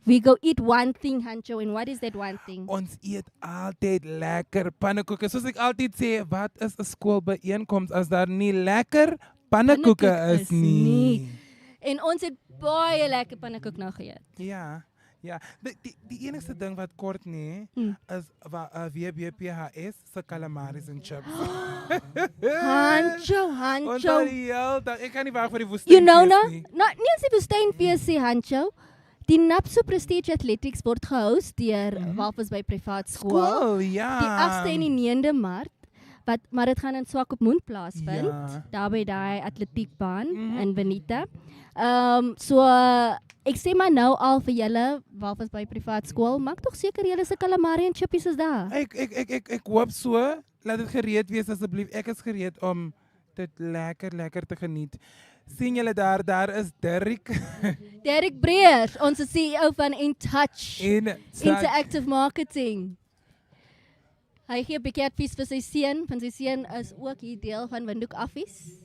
we go eat one thing, Hancho, and what is that one thing? Ons eet altyd lekker pannekoeke. Soos ek altyd sê, wat is 'n skoolbyeenkoms as daar nie lekker pannekoeke is nie? En ons het baie lekker pannekoek nou geëet. Ja. Ja, die enigste ding wat kort nie is WBPHS se calamaris en chips. Hancho. Ons al die hele dag, ek kan nie wag vir die woestyn. You know, nie eens die woestynfees sê, Hancho. Die NAPSO Prestige Athletics word gehost deur Walvis Bay Private School. Ja. Die 8ste en die 9de Maart. maar dit gaan in Swakopmund plaasvind, Ja. daar by daai atletiekbaan in Benita. So ek sê maar nou al vir julle, waarvan by privaat skool, maak tog seker julle se calamari en chippies is daar. Ek hoop so. Laat dit gereed wees asseblief. Ek is gereed om dit lekker te geniet. Sien julle daar is Derrick. Derrick Breers, ons CEO van InTouch, Interactive Marketing. Hy gee 'n bietjie advies vir sy seun, want sy seun is ook hier deel van Windhoek Affies.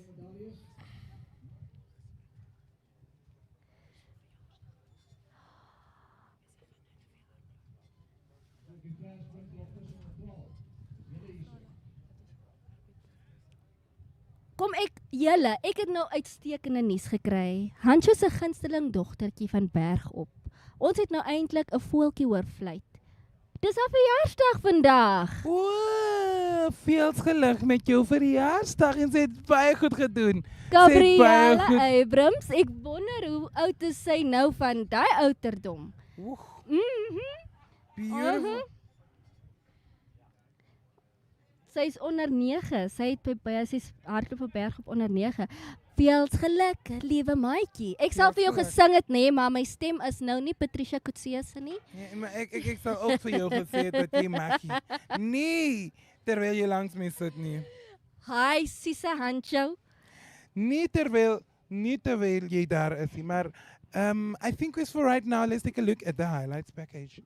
Kom ek het nou uitstekende nuus gekry. Hansjo se gunsteling dogtertjie van Bergop. Ons het nou eintlik 'n voeltjie hoor fluit. Dis haar verjaarsdag vandag. O, veel geluk met jou verjaarsdag en sy het baie goed gedoen. Gabriella Abrams, ek wonder hoe oud is sy nou van daai ouderdom. Beautiful. Sy is onder 9. Sy het by sy's hardloop op Bergop onder 9. Veel geluk, liewe maatjie. Ek sal vir jou gesing het, nee, maar my stem is nou nie Patricia Kutsie se nie. Ja, maar ek sal ook vir jou gesê het dat jy mag nie. Nee, terwyl jy langs my sit nie. Hi, Sisa Hancho. Nie terwyl jy daar is nie, maar I think it's for right now. Let's take a look at the highlights package.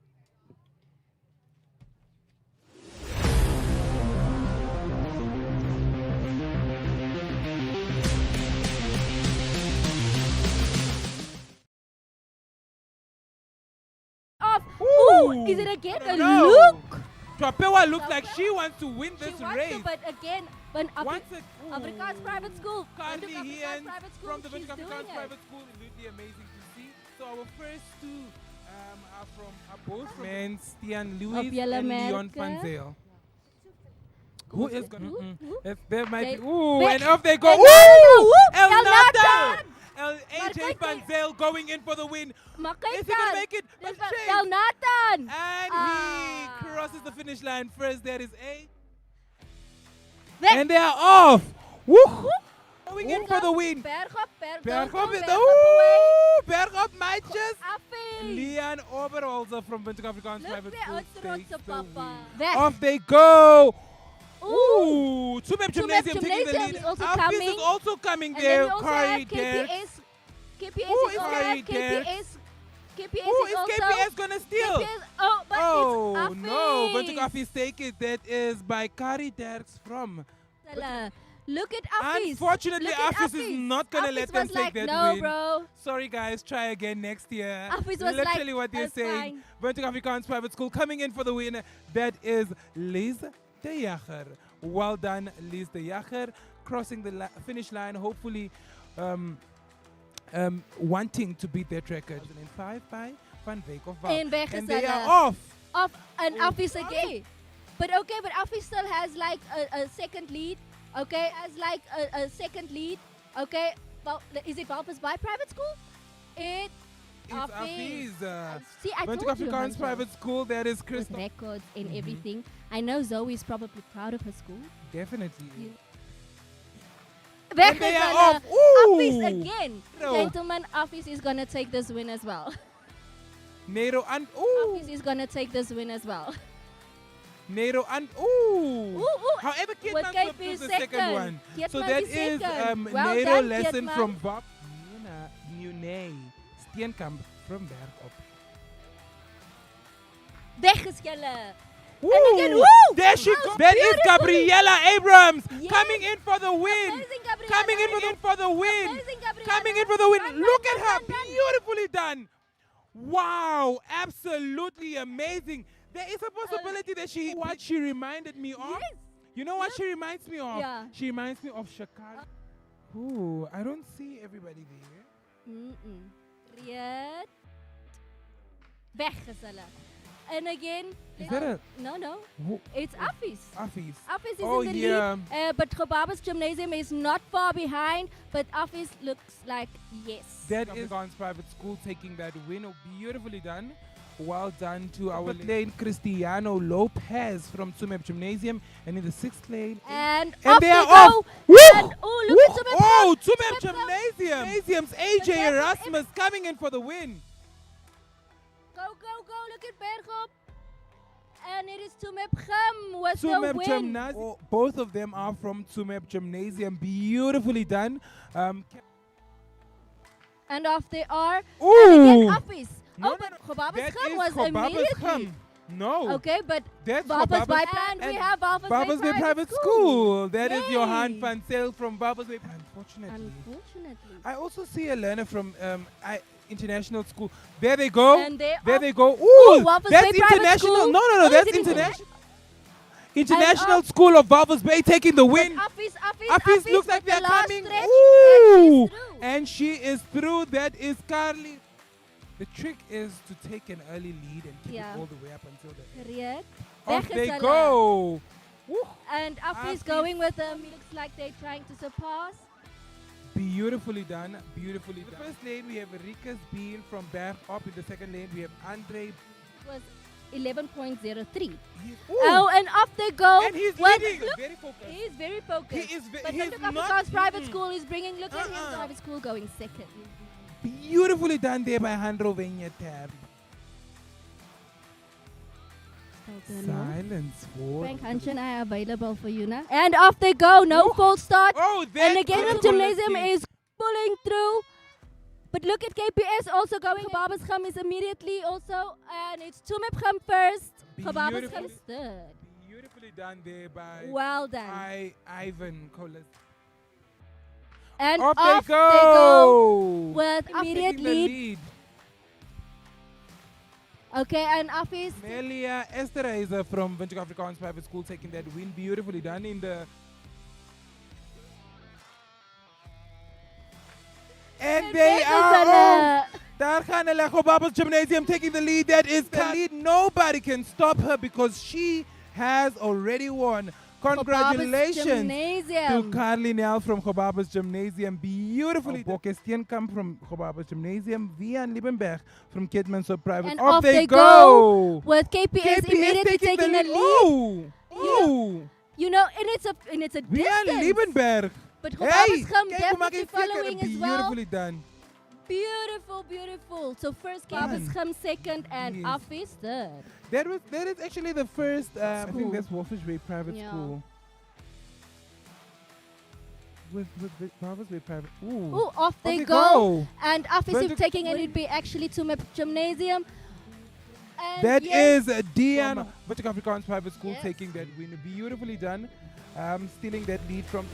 Ooh, is it again a look? Trapewa looks like she wants to win this race. But again, when Afrikaans Private School, Carly Heens from the she's Windhoek doing Afrikaans it. Private School. It would be amazing to see. So our first two are both from men, Stian Lewis julle and Leon merke. van Zyl. Who is gonna? There might They- be. Ooh, Wait, and off they go. and Ooh, El Nathan! AJ kyk van jy- Zyl going in for the win. Maar kyk Is he gonna dan, make it? dis But van shame. Del Nathan. And he crosses the finish line first. There is A. Weg. And they are off. Woo! Going in for the win. Bergop, Bergop is away. Bergop meisjes. Affie. Leon Oberholzer from Windhoek Afrikaans Look Private there, School. ons trotse takes the papa. win. Weg. Off they go. Ooh. Ooh, Tumep Gymnasium taking the Gymnasium lead. is also Alphys coming. is also coming And there. then we also Kari have there. KPS. KPS Who is is also Kari have there? KPS Who is is also KPS gonna steal? KPS, oh, but Oh it's no, Affie. Windhoek Affis take it. That is by Kari Derks from. Look at Affis. Unfortunately, Look at Affis is not gonna let them was take like, that no, win. bro. Sorry guys, try again next year. Affis was literally like, what they're "It's saying. fine." Windhoek Afrikaans Private School coming in for the win. That is Liz de Jager. Well done, Liz de Jager, crossing the finish line. Hopefully, wanting to beat that record. 2005 by Van Wyk of Val. En weg is And they hulle. are off. Off and Affis again. But okay, but Affis still has like a second lead. Okay, has like a second lead. Okay, well, is it Valpes by private school? It's Affis. See, I Windhoek told you. Afrikaans Hanso. Private School. That is With Chris. records and everything. I know Zoe is probably proud of her school. Definitely. Weg And they is are hulle. off. Ooh. Affis again. No. Gentlemen, Affis is gonna take this win as well. Nero and ooh. Affis is gonna take this win as well. Nero and ooh. Ooh. However, With Kietman KP flipped the second. second one. Kietman So that is is second. Well Nero done, lesson Kietman. from Bob Munay Steenkamp from Bergop. Weg is julle. Woo! again, woo! There she That goes. was That is beautifully- Gabriella Abrams Yes. coming in for the win. Amazing, Gabriella. Coming in for the win. Amazing, Gabriella. Coming in for the win. Done, Look done, at her. done, done. Beautifully done. Wow. Absolutely amazing. There is a possibility that what she reminded me of. Yes. You know what she reminds me of? Yeah. She reminds me of Chicago. Ooh, I don't see everybody there. Reed. Weg is hulle. And again, Is that a no. who- It's Affis. Affis? Affis is Oh, in the yeah. lead. But Gobabas Gymnasium is not far behind. But Affis looks like yes. That is Afrikaans Private School taking that win. Oh, beautifully done. Well done to our lane Cristiano Lopez from Tsumeb Gymnasium. And in the 6th lane. And And off they they are go. off. And oh, look at Tsumeb. Oh, Tsumeb Tsumeb. Gymnasium's AJ But that's Erasmus coming in for the win. Go, go, go. Look at Bergop. And it is Tsumeb with the Tsumeb win. Gymnasium. Oh, both of them are from Tsumeb Gymnasium. Beautifully done. And off they are. Ooh. And again, Affies. No, Oh, but That Gobabas is was Gobabas immediately. Kham. No. Okay, but That's Babas Gobabas Bay and and we have Babas Babas Bay Bay Private School. That is Yay. Johan van Zyl from Babas Bay. Unfortunately. Unfortunately. I also see a learner from International School. There they go. And they There are- they go. Ooh, Ooh, Walvis that's Bay Private international. School. No, no, Oh, no. is That's it international. International School of Walvis Bay taking the win. Affies Affies looks like with the they're last coming. stretch, Ooh, and she's through. and she is through. That is Carly. The trick is to take an early lead and keep Yeah. it all the way up until the end. Gereed. Off Weg they is hulle. go. Woo. And Affies Affies. going with them. Looks like they're trying to surpass. Beautifully done. Beautifully done. In the first lane, we have Rikas Beal from Berg Up. In the second lane, we have Andre. It was 11.03. Ooh. Oh, and off they go. And he's with- leading. Look, Very focused. he is very focused. He is but he's Windhoek not- Afrikaans Private mm-mm. School is bringing. Look at his Uh-uh. private school going second. Beautifully done there by Handro Tab. Silence for. Frank Hanshin, I available for you now. And off they go. No false start. Oh, And again, the that's gymnasium quality. is pulling through. But look at KPS also going. Gobabas is immediately also. And it's Tsumeb first. Gobabas Beautiful. is third. Beautifully done there by Well done. Ivan Colas. And Off off they go. with Taking immediate the lead. lead. Okay, and Affies. Melia Esterheiser from Windhoek Afrikaans Private School taking that win. Beautifully done in the. And they are off. Daar gaan hulle Gobabas Gymnasium taking the lead. That is the lead. Nobody can stop her because she has already won. Congratulations to Gymnasium. Carly Nel from Gobabas Gymnasium. Beautifully done. Steenkamp from Gobabas Gymnasium. Vian Liebenberg from Kidmanso Private. And Off off they they go. With KPS, immediately taking the lead. Ooh. Ooh. You know, and it's a Vian distance. Liebenberg. But Hey, Gobabas come kijk hoe maak definitely je het following as well. beautifully done. Beautiful, beautiful. So first Done. Gobabas come second and Yes. Affies third. That is actually the first. I School. think that's Wolfish Bay Private Yeah. School. With Wolfish Bay Private. Ooh. Ooh, off they they go. go. And Affies is Windhoek- taking and it'd be actually to my gymnasium. And That yes, is Dian Windhoek Afrikaans Private School Yes. taking that win. Beautifully done. Stealing that lead from.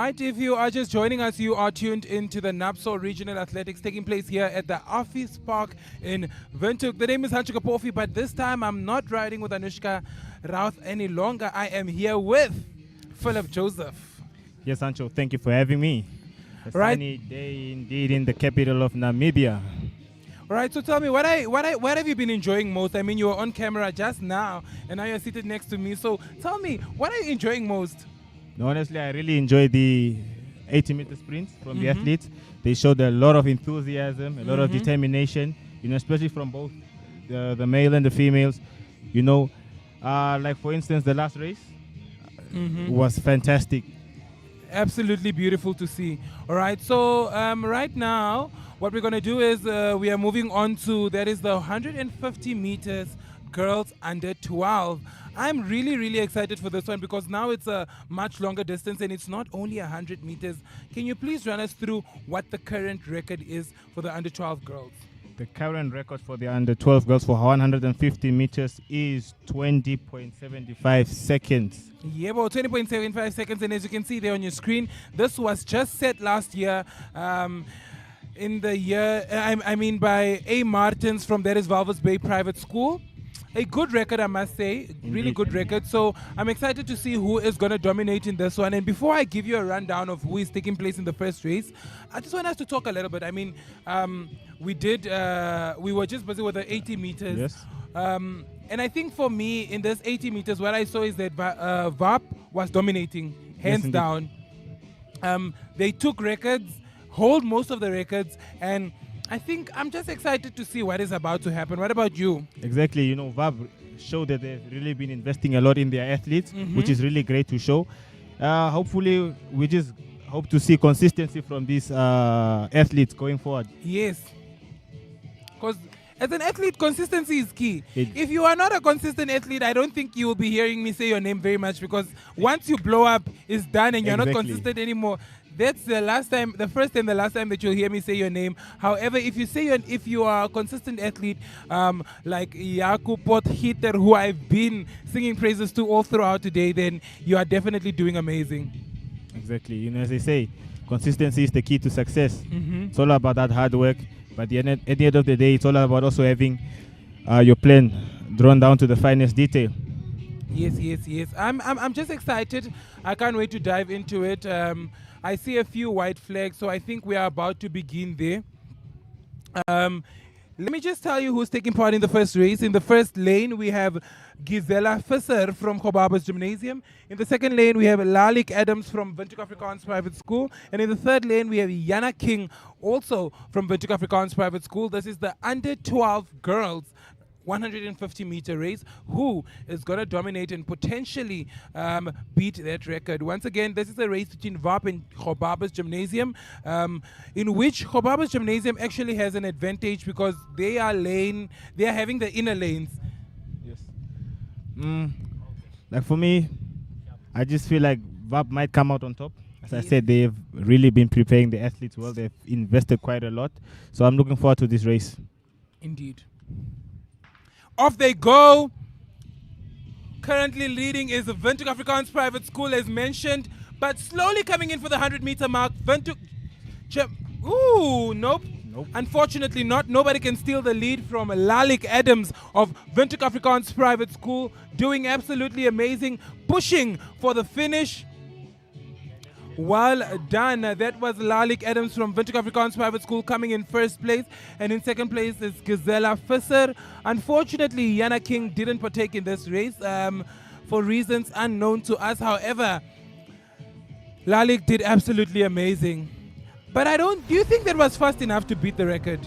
right, if you are just joining us, you are tuned into the NAPSO Regional Athletics taking place here at the Office Park in Windhoek. The name is Hanchuka Pofi, but this time I'm not riding with Anushka Routh any longer. I am here with Philip Joseph. Yes, Sancho, thank you for having me. A sunny day indeed in the capital of Namibia. All right, so tell me, what have you been enjoying most? I mean, you were on camera just now, and now you're seated next to me. So tell me, what are you enjoying most? No, honestly, I really enjoyed the 80-meter sprints from the athletes. They showed a lot of enthusiasm, a lot of determination, especially from both the male and the females. Like for instance, the last race was fantastic. Absolutely beautiful to see. All right, so right now, what we're going to do is we are moving on to, that is the 150 meters girls under 12. I'm really, really excited for this one because now it's a much longer distance and it's not only 100 meters. Can you please run us through what the current record is for the under 12 girls? The current record for the under 12 girls for 150 meters is 20.75 seconds. Yeah, about 20.75 seconds. And as you can see there on your screen, this was just set last year. In the year, by A. Martins from There is Walvis Bay Private School. A good record, I must say. Really good record. So I'm excited to see who is going to dominate in this one. And before I give you a rundown of who is taking place in the first race, I just want us to talk a little bit. I mean, we were just busy with the 80 meters. Yes. And I think for me, in this 80 meters, what I saw is that VAP was dominating, hands down. They took records, hold most of the records, and I think I'm just excited to see what is about to happen. What about you? Exactly. VAB showed that they've really been investing a lot in their athletes, which is really great to show. Hopefully, we just hope to see consistency from these athletes going forward. Yes. Because as an athlete, consistency is key. If you are not a consistent athlete, I don't think you will be hearing me say your name very much because once you blow up, it's done and you're not consistent anymore. That's the first and the last time that you'll hear me say your name. However, if you are a consistent athlete, like Yaku Potgieter, who I've been singing praises to all throughout today, then you are definitely doing amazing. Exactly. As they say, consistency is the key to success. It's all about that hard work. But at the end of the day, it's all about also having your plan drawn down to the finest detail. Yes. I'm just excited. I can't wait to dive into it. I see a few white flags, so I think we are about to begin there. Let me just tell you who's taking part in the first race. In the first lane, we have Gisela Visser from Gobabas Gymnasium. In the second lane, we have Lalik Adams from Windhoek Afrikaans Private School. And in the third lane, we have Yana King, also from Windhoek Afrikaans Private School. This is the under 12 girls 150-meter race. Who is going to dominate and potentially beat that record? Once again, this is a race between VAP and Gobabas Gymnasium, in which Gobabas Gymnasium actually has an advantage because they are having the inner lanes. Yes. Like for me, I just feel like VAP might come out on top. As I said, they've really been preparing the athletes well. They've invested quite a lot. So I'm looking forward to this race. Indeed. Off they go. Currently leading is the Windhoek Afrikaans Private School, as mentioned, but slowly coming in for the 100-meter mark. Nope. Unfortunately not. Nobody can steal the lead from Lalik Adams of Windhoek Afrikaans Private School, doing absolutely amazing, pushing for the finish. Well done. That was Lalik Adams from Windhoek Afrikaans Private School coming in first place. And in second place is Gisela Visser. Unfortunately, Yana King didn't partake in this race for reasons unknown to us. However, Lalik did absolutely amazing. But do you think that was fast enough to beat the record?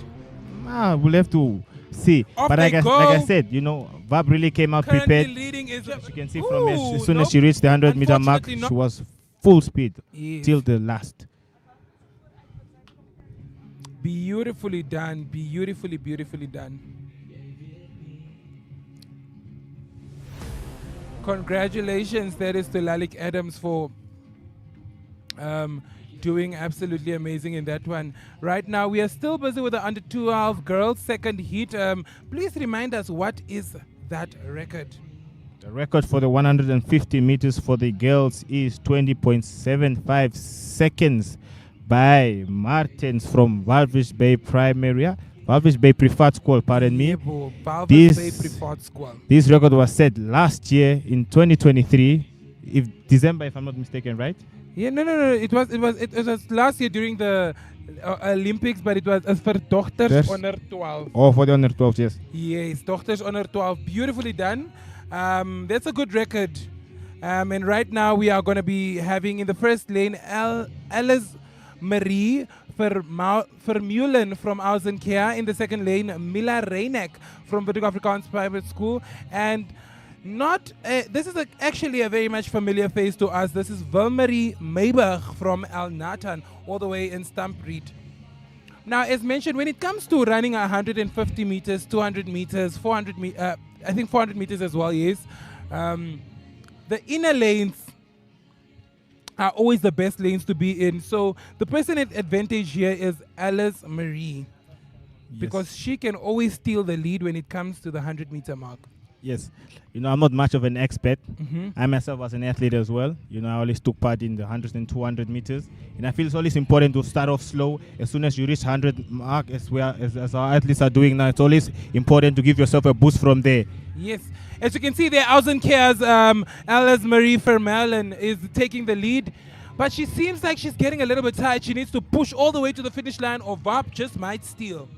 We'll have to see. But like I said, VAB really came out prepared. Leading is as you can see from as soon as she reached the 100-meter mark, she was full speed till the last. Beautifully done. Beautifully done. Congratulations, that is to Lalik Adams for doing absolutely amazing in that one. Right now, we are still busy with the under 12 girls second heat. Please remind us, what is that record? The record for the 150 meters for the girls is 20.75 seconds by Martens from Walvis Bay Walvis Bay Preferred School, pardon me. Walvis Bay Preferred School. This record was set last year in 2023, December, if I'm not mistaken, right? Yeah, no. It was last year during the Olympics, but it was for dochters under 12. Oh, for the under 12, yes. Yes, dochters under 12. Beautifully done. That's a good record. And right now we are going to be having in the first lane Alice Marie Vermeulen from Ausenkea. In the second lane, Mila Reinek from Windhoek Afrikaans Private School. And this is actually a very much familiar face to us. This is Wilmarie Meiberg from El Nathan, all the way in Stampriet. Now, as mentioned, when it comes to running 150 meters, 200 meters, 400 meters, I think 400 meters as well, yes. The inner lanes are always the best lanes to be in. So the person at advantage here is Alice Marie, because she can always steal the lead when it comes to the 100-meter mark. Yes. I'm not much of an expert. Mm-hmm. I myself was an athlete as well. I always took part in the 100 and 200 meters. And I feel it's always important to start off slow. As soon as you reach 100 mark, as our athletes are doing now, it's always important to give yourself a boost from there. Yes. As you can see there, Ausenkea's Alice Marie Vermeulen is taking the lead. But she seems like she's getting a little bit tired. She needs to push all the way to the finish line, or VAP just might steal.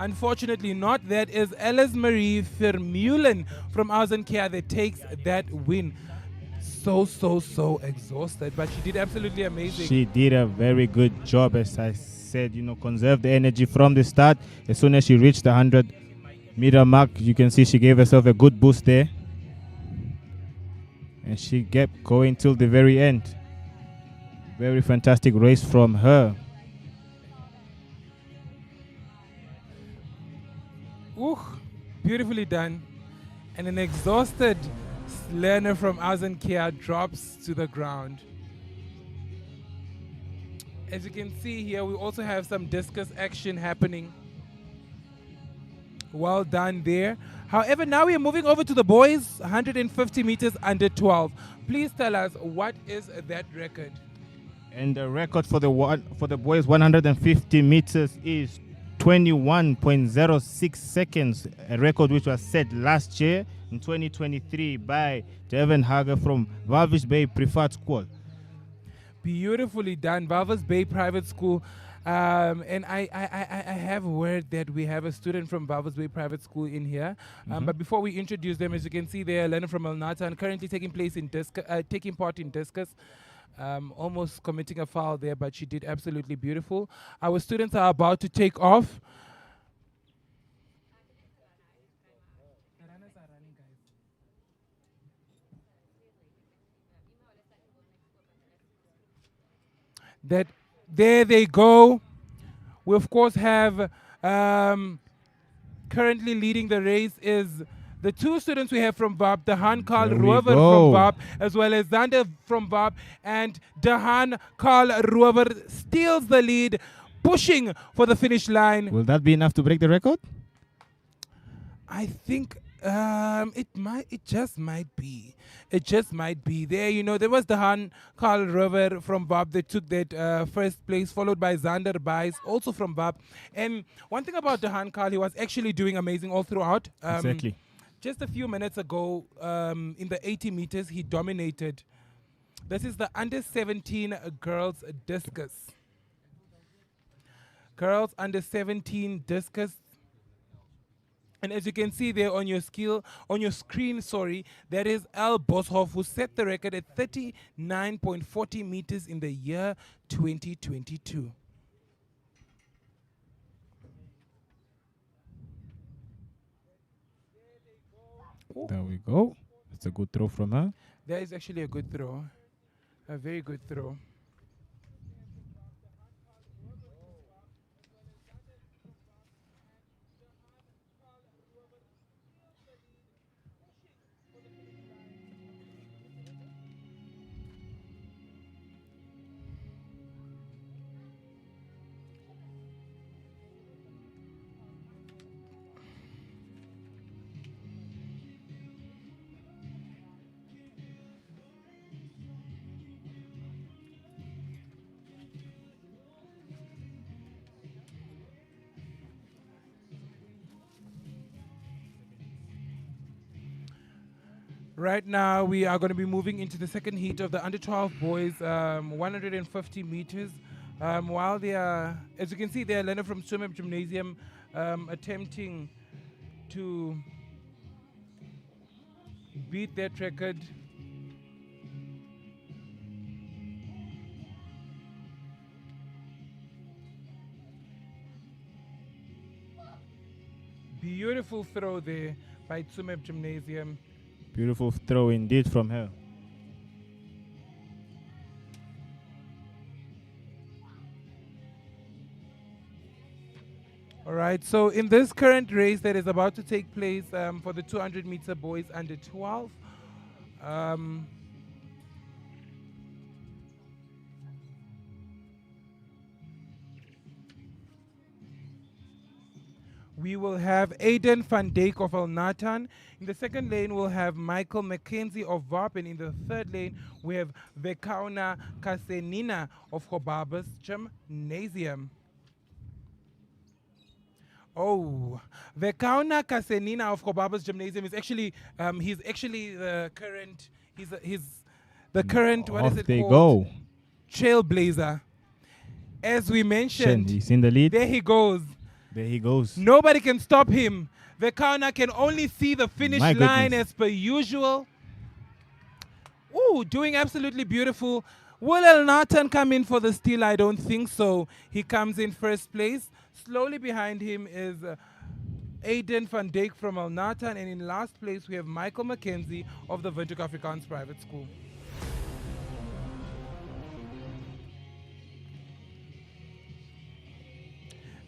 Unfortunately not. That is Alice Marie Vermeulen from Ausenkea that takes that win. So exhausted, but she did absolutely amazing. She did a very good job, as I said, conserve the energy from the start. As soon as she reached the 100-meter mark, you can see she gave herself a good boost there. And she kept going till the very end. Very fantastic race from her. Ooh, beautifully done. And an exhausted learner from Ausenkea drops to the ground. As you can see here, we also have some discus action happening. Well done there. However, now we are moving over to the boys, 150 meters under 12. Please tell us, what is that record? And the record for the boys 150 meters is 21.06 seconds, a record which was set last year in 2023 by Devin Hager from Walvis Bay Preferred School. Beautifully done, Walvis Bay Private School. And I have word that we have a student from Walvis Bay Private School in here. But before we introduce them, as you can see, they are learning from El Nathan, currently taking part in discus. Almost committing a foul there, but she did absolutely beautiful. Our students are about to take off. That there they go. We of course have currently leading the race is the two students we have from VAP, Dahan Karl Rover from VAP, as well as Zander from VAP, and Dahan Karl Rover steals the lead, pushing for the finish line. Will that be enough to break the record? I think it just might be. It just might be. There was Dahan Karl Rover from VAP that took that first place, followed by Zander Baes, also from VAP. And one thing about Dahan Karl, he was actually doing amazing all throughout. Exactly. Just a few minutes ago, in the 80 meters, he dominated. This is the under 17 girls discus. Girls under 17 discus. And as you can see there on your screen, that is Al Boshoff, who set the record at 39.40 meters in the year 2022. There we go. That's a good throw from her. That is actually a good throw. A very good throw. Right now, we are going to be moving into the second heat of the under 12 boys, 150 meters. While they are, as you can see, they are learner from Swim Gymnasium attempting to beat that record. Beautiful throw there by Tsumeb Gymnasium. Beautiful throw indeed from her. All right, so in this current race that is about to take place for the 200-meter boys under 12, we will have Aiden van Dijk of Al Natan. In the second lane, we'll have Michael McKenzie of VARP. And in the third lane, we have Vekauna Kasenina of Hobabas Gymnasium. Oh, Vekauna Kasenina of Hobabas Gymnasium is actually, he's actually the current, he's the current, what Off is it they called? go. Trailblazer. As we mentioned, He's in the lead. there he goes. There he goes. Nobody can stop him. Vekauna can only see the finish My line goodness. as per usual. Ooh, doing absolutely beautiful. Will El Nathan come in for the steal? I don't think so. He comes in first place. Slowly behind him is Aiden van Dijk from El Nathan. And in last place, we have Michael McKenzie of the Windhoek Afrikaans Private School.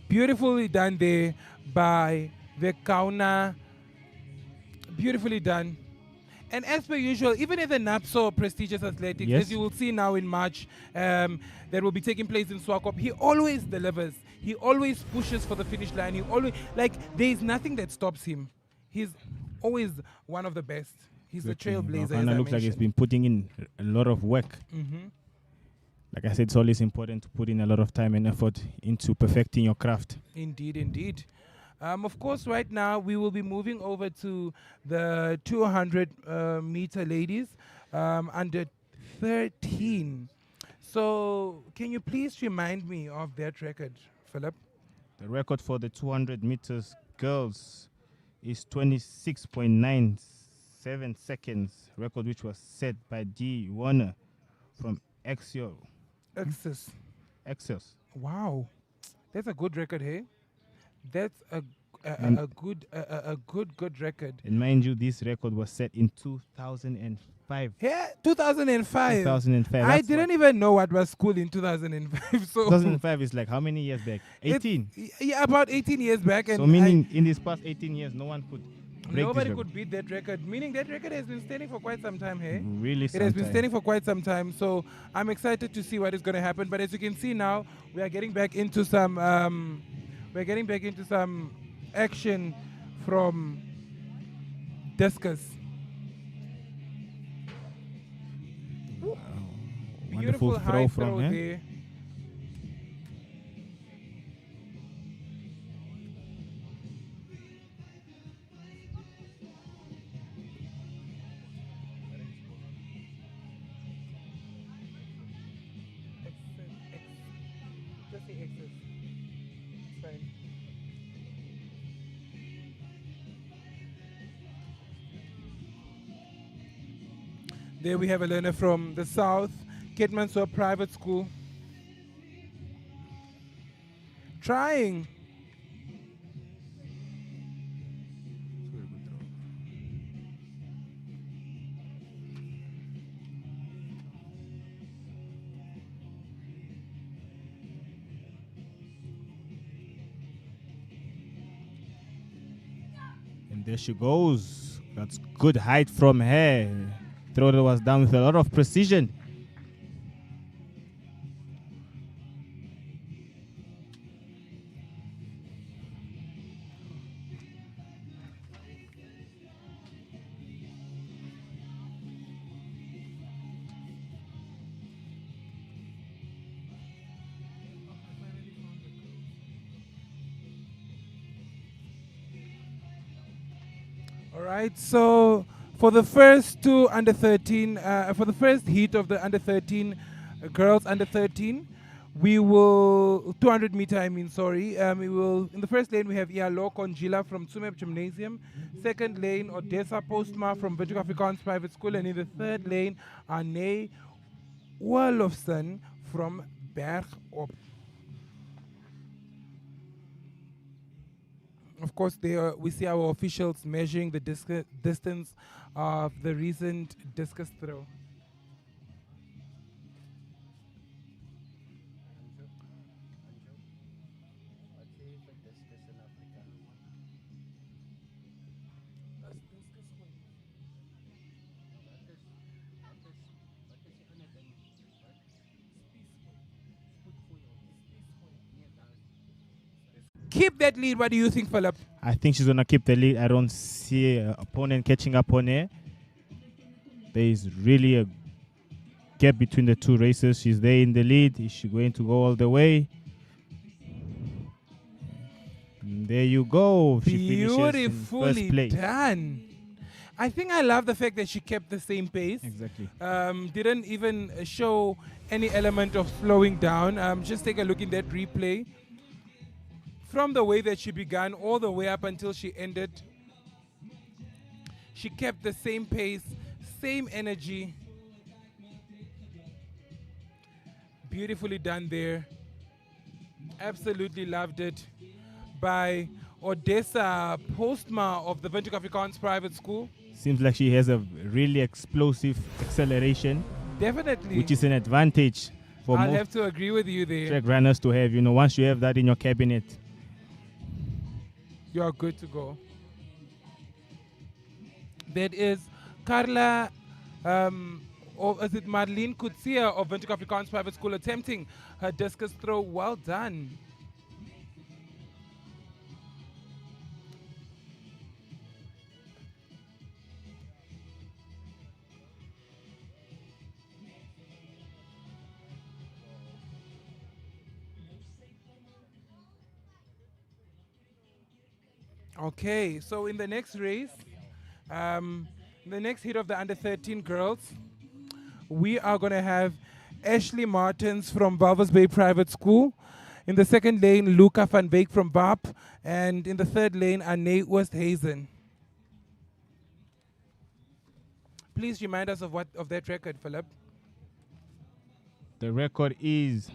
Beautifully done there by Vekauna. Beautifully done. And as per usual, even at the NAPSO Prestigious Athletics, Yes. as you will see now in March, that will be taking place in Swakop, he always delivers. He always pushes for the finish line. He always, like, there is nothing that stops him. He's always one of the best. He's a trailblazer. As I Looks like he's mentioned. been putting in a lot of work. Like I said, it's always important to put in a lot of time and effort into perfecting your craft. Indeed, indeed. Of course, right now we will be moving over to the 200 meter ladies under 13. So, can you please remind me of that record, Philip? The record for the 200 meters girls is 26.97 seconds. Record which was set by D. Warner from Axios. Access. Wow, that's a good record, hey? That's a good record. And mind you, this record was set in 2005. Yeah, 2005. 2005. I didn't even know what was school in 2005. So 2005 is like how many years back? 18. Yeah, about 18 years back. And So meaning in these past 18 years, no one could break nobody this could beat that record. Meaning that record has been standing for quite some time, hey? record. Really It has been sometime. standing for quite some time, so I'm excited to see what is going to happen. But as you can see now, we are getting back into some action from discus. Wonderful Beautiful throw high from throw her. there. Just say excess. It's fine. There we have a learner from the south, Ketmansor Private School. Trying. And there she goes. That's good height from her. Throw that was down with a lot of precision. All right, so For the first two under 13, for the first heat of the under 13, girls under 13, we will 200 meter. We will in the first lane we have Ialo Konjila from Tsumeb Gymnasium. Second lane Odessa Postma from Windhoek Afrikaans Private School, and in the third lane Ane Wolofson from Bergop. Of course, there we see our officials measuring the distance of the recent discus throw. Keep that lead. What do you think, Philip? I think she's going to keep the lead. I don't see an opponent catching up on her. There is really a gap between the two racers. She's there in the lead. Is she going to go all the way? There you go. She finishes in first place. Done. I think I love the fact that she kept the same pace. Exactly. Didn't even show any element of slowing down. Just take a look in that replay. From the way that she began all the way up until she ended, she kept the same pace, same energy. Beautifully done there. Absolutely loved it by Odessa Postma of the Windhoek Afrikaans Private School. Seems like she has a really explosive acceleration. Definitely. Which is an advantage for I'll most have to agree with you there. track runners to have. Once you have that in your cabinet, you are good to go. That is Carla, or is it Marlene Kutsia of Windhoek Afrikaans Private School attempting her discus throw. Well done. Okay, so in the next race, the next heat of the under 13 girls, we are going to have Ashley Martins from Walvis Bay Private School. In the second lane, Luca van Beek from BAP. And in the third lane, Ane Oosthuizen. Please remind us of that record, Philip. the record is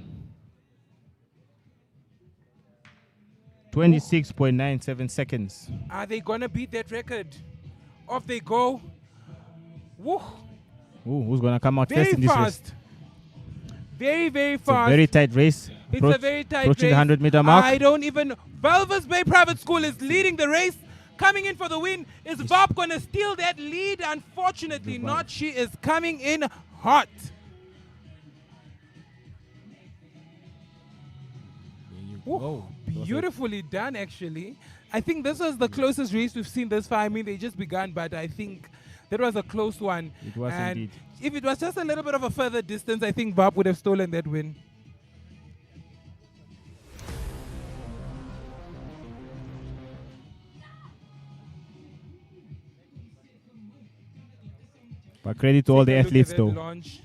26.97 seconds. Are they going to beat that record? Off they go. Woo. Ooh, who's going to come out Very first in this fast. race? Very, very It's a fast. very tight race. It's a very tight approaching race. the 100-meter mark. I don't even... Walvis Bay Private School is leading the race. Coming in for the win. Is VAP going to steal that lead? Unfortunately not. She is coming in hot. Ooh, beautifully done, actually. I think this was the closest race we've seen this far. I mean, they just began, but I think that was a close one. It was and indeed. if it was just a little bit of a further distance, I think VAP would have stolen that win. But credit to all the Take a look athletes, at that though. launch.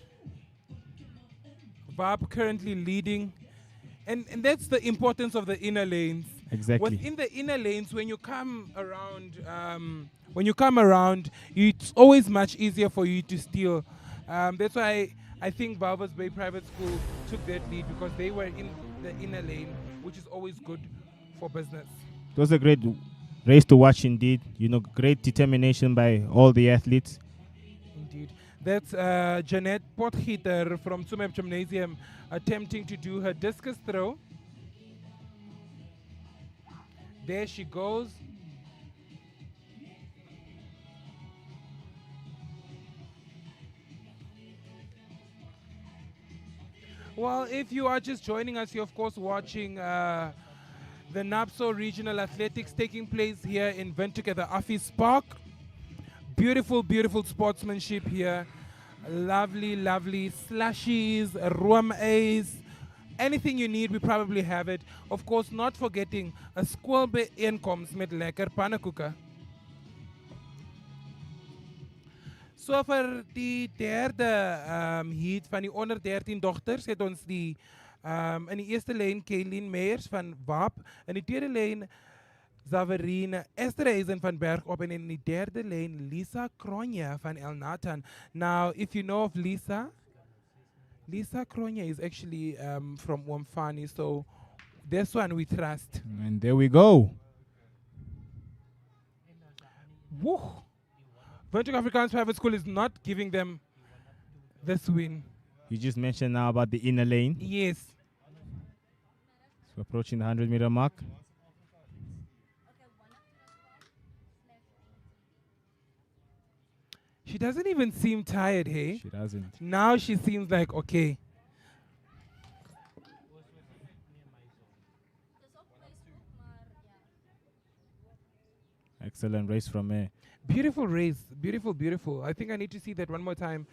VAP currently leading. And that's the importance of the inner lanes. Exactly. Within the inner lanes, when you come around, it's always much easier for you to steal. That's why I think Walvis Bay Private School took that lead, because they were in the inner lane, which is always good for business. It was a great race to watch indeed. Great determination by all the athletes. Indeed. That's Jeanette Potgieter from Tsumeb Gymnasium attempting to do her discus throw. There she goes. Well, if you are just joining us, you're of course watching the NAPSO Regional Athletics taking place here in Windhoek at the Office Park. Beautiful, beautiful sportsmanship here. Lovely, lovely slushies, room A's. Anything you need, we probably have it. Of course, not forgetting a squilbe inkomst met lekker pannenkoeken. So vir die derde heat van die onder 13 dogters het ons die in die eerste lyn Kaylin Meyers van WAP, in die tweede lyn Zaverine Esterhazen van Bergop, en in die derde lyn Lisa Kronje van El Nathan. Now, if you know of Lisa Kronje is actually from Womfani, so this one we trust. And there we go. Woo! Windhoek Afrikaans Private School is not giving them this win. You just mentioned now about the inner lane. Yes. So approaching the 100-meter mark. She doesn't even seem tired, hey? She doesn't. Now she seems like, okay. Excellent race from her. Beautiful race. Beautiful, beautiful. I think I need to see that one more time.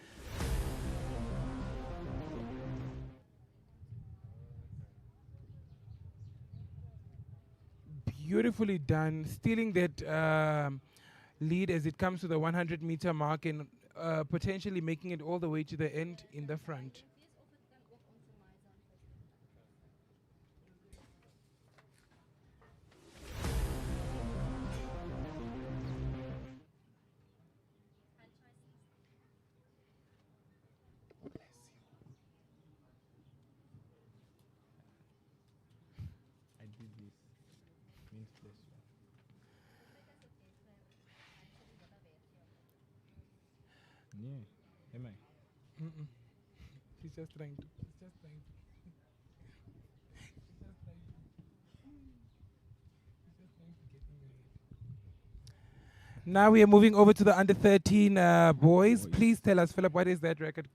Beautifully done. Stealing that lead as it comes to the 100-meter mark and potentially making it all the way to the end in the front. Yeah. Am I? She's just trying to. She's just trying to. Now we are moving over to the under 13 boys. Please tell us, Philip, what is that record?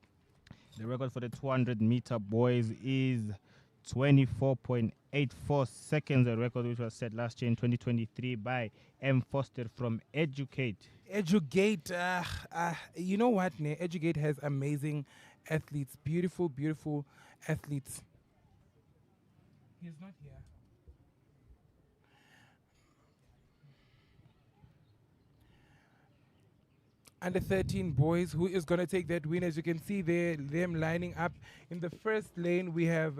The record for the 200-meter boys is 24.84 seconds, a record which was set last year in 2023 by M. Foster from Educate. Educate, you know what, ne? Educate has amazing athletes, beautiful, beautiful athletes. He's not here. Under 13 boys, who is going to take that win? As you can see there, them lining up. In the first lane, we have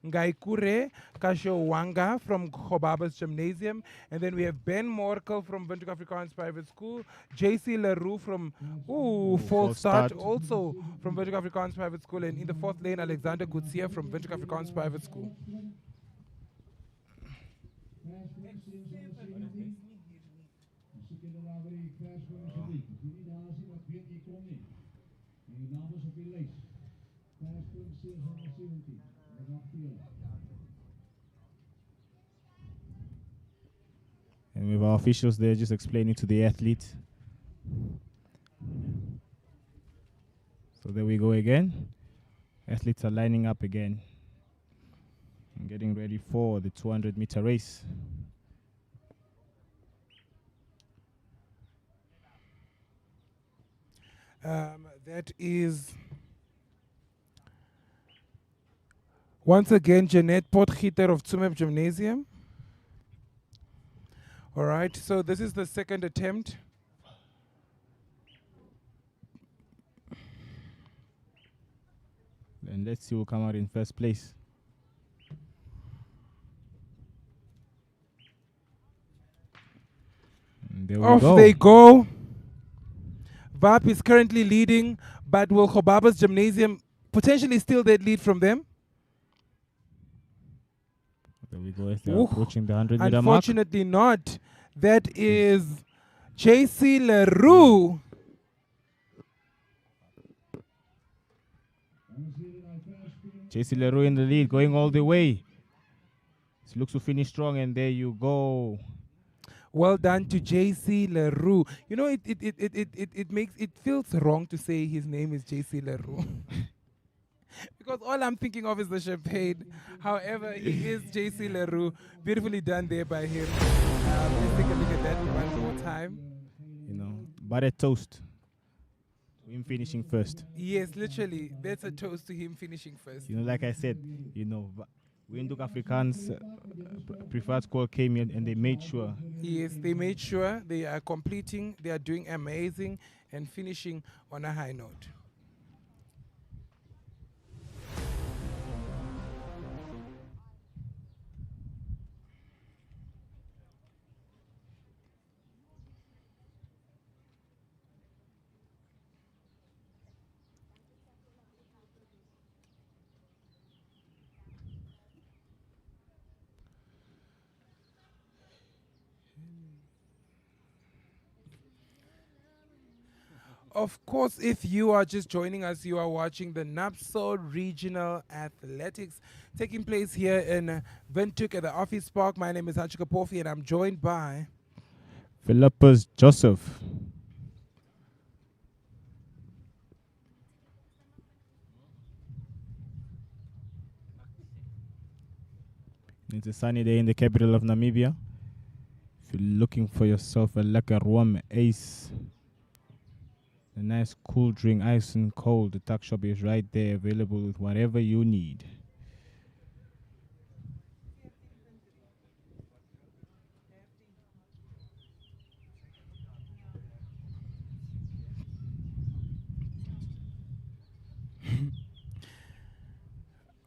Ngaikure Kasho Wanga from Khobaba's Gymnasium. And then we have Ben Morkel from Windhoek Afrikaans Private School. JC Leroux from False Start, also from Windhoek Afrikaans Private School. And in the fourth lane, Alexander Gutsia from Windhoek Afrikaans Private School. And with our officials there just explaining to the athletes. So there we go again. Athletes are lining up again and getting ready for the 200-meter race. That is once again Jeanette Potgieter of Tsumeb Gymnasium. All right, so this is the second attempt. And let's see who will come out in first place. And there we Off go. they go. VAP is currently leading, but will Khobaba's Gymnasium potentially steal that lead from them? There we go. As they're approaching the 100-meter mark. Unfortunately not. That is JC Leroux. JC Leroux in the lead, going all the way. It looks to finish strong, and there you go. Well done to JC Leroux. You know, it feels wrong to say his name is JC Leroux. Because all I'm thinking of is the champagne. However, he is JC Leroux. Beautifully done there by him. Let's take a look at that one more time. You know, but a toast to him finishing first. Yes, literally. That's a toast to him finishing first. You know, like I said, you know, Windhoek Afrikaans Preferred School came in and they made sure. Yes, they made sure they are completing. They are doing amazing. and finishing on a high note. Of course, if you are just joining us, you are watching the NAPSO Regional Athletics taking place here in Windhoek at the Office Park. My name is Hachika Pofi and I'm joined by Philippus Joseph. It's a sunny day in the capital of Namibia. If you're looking for yourself a lekker warm ace, a nice cool drink, ice and cold, the tuck shop is right there, available with whatever you need.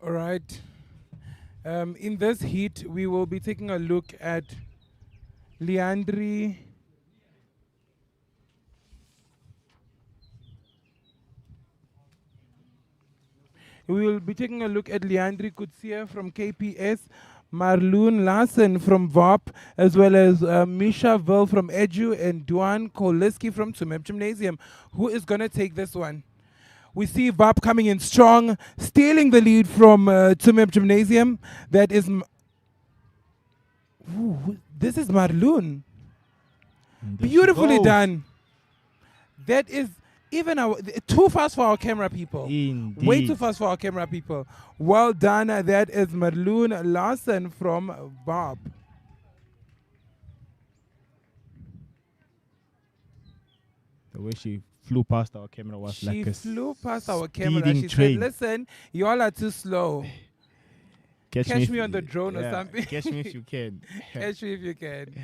all right. In this heat, we will be taking a look at Leandri. We will be taking a look at Leandri Kutsia from KPS, Marloon Larsen from VOP, as well as Misha Vil from Edu and Duan Koliski from Tsumeb Gymnasium. Who is going to take this one? We see VOP coming in strong, stealing the lead from Tsumeb Gymnasium. That is... this is Marloon. Beautifully done. That is even too fast for our camera people. Indeed. Way too fast for our camera people. Well done. That is Marloon Larsen from Bob. The way she flew past our camera was like a flew past our camera. She train. said, listen, you all are too slow. Catch me on the drone or something. Catch me if you can. Catch me if you can.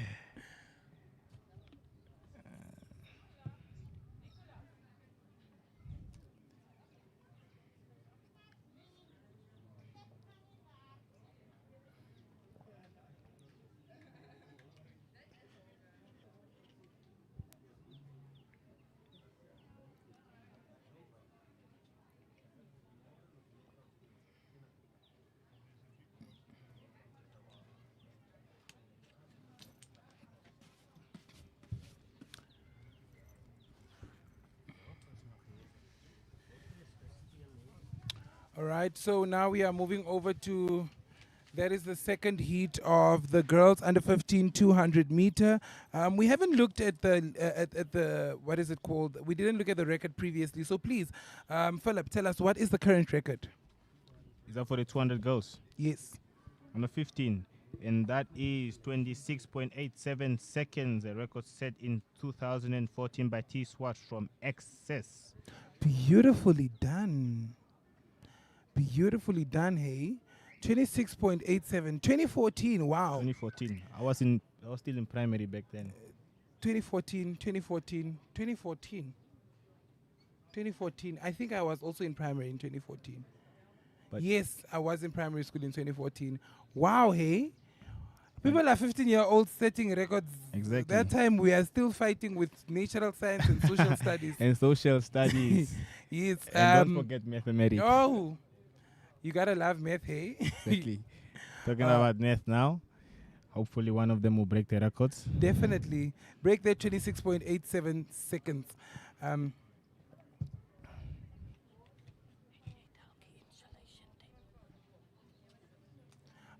All right, so now we are moving over to, that is the second heat of the girls under 15 200 meter. We haven't looked at the what is it called? We didn't look at the record previously. So please, Philip, tell us, what is the current record? Is that for the 200 girls? Yes. Under 15. And that is 26.87 seconds, a record set in 2014 by T. Swart from Excess. Beautifully done. Beautifully done, hey. 26.87. 2014, wow. 2014. I was still in primary back then. 2014. 2014. I think I was also in primary in 2014. But yes, I was in primary school in 2014. Wow, hey. People are 15-year-olds setting records. Exactly. That time we are still fighting with natural science and social studies. And social studies. Yes. And don't forget mathematics. Oh, you gotta love math, hey? Exactly. Talking about math now. Hopefully one of them will break the records. Definitely. Break their 26.87 seconds.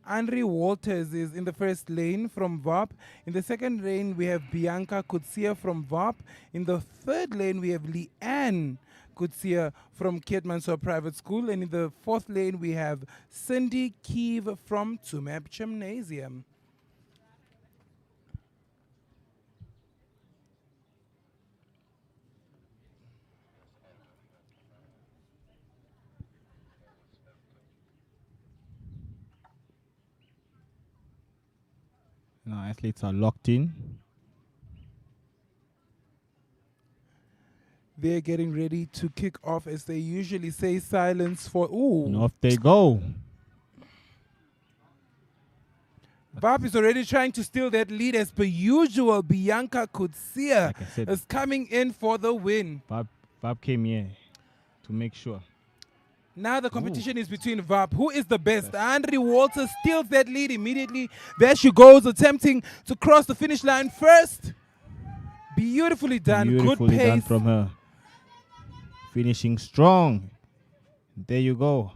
Andre Walters is in the first lane from VOP. In the second lane, we have Bianca Kutsia from VOP. In the third lane, we have Leanne Kutsia from Keetmanshoop Private School. And in the fourth lane, we have Cindy Keeve from Tsumeb Gymnasium. Now athletes are locked in. they're getting ready to kick off, as they usually say. Silence for And off they go. VAP is already trying to steal that lead as per usual. Bianca Kutsia Like I said, is coming in for the win. Bob came here to make sure. Now the competition is between VAP. Who is the best? Andre Walters steals that lead immediately. There she goes, attempting to cross the finish line first. Beautifully done. Beautifully Good pace. done from her. Finishing strong. There you go.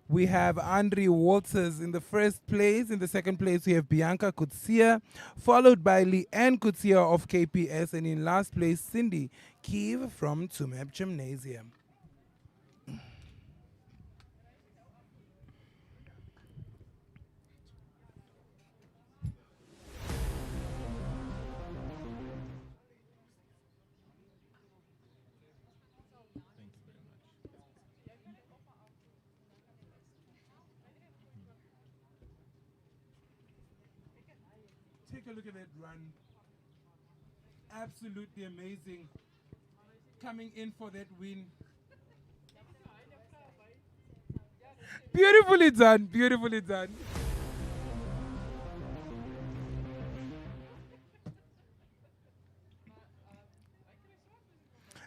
We have Andre Walters in the first place. In the second place, we have Bianca Kutsia, followed by Leanne Kutsia of KPS, and in last place, Cindy Kiev from Tumeb Gymnasium. Take a look at that run. Absolutely amazing. Coming in for that win. Beautifully done. Beautifully done.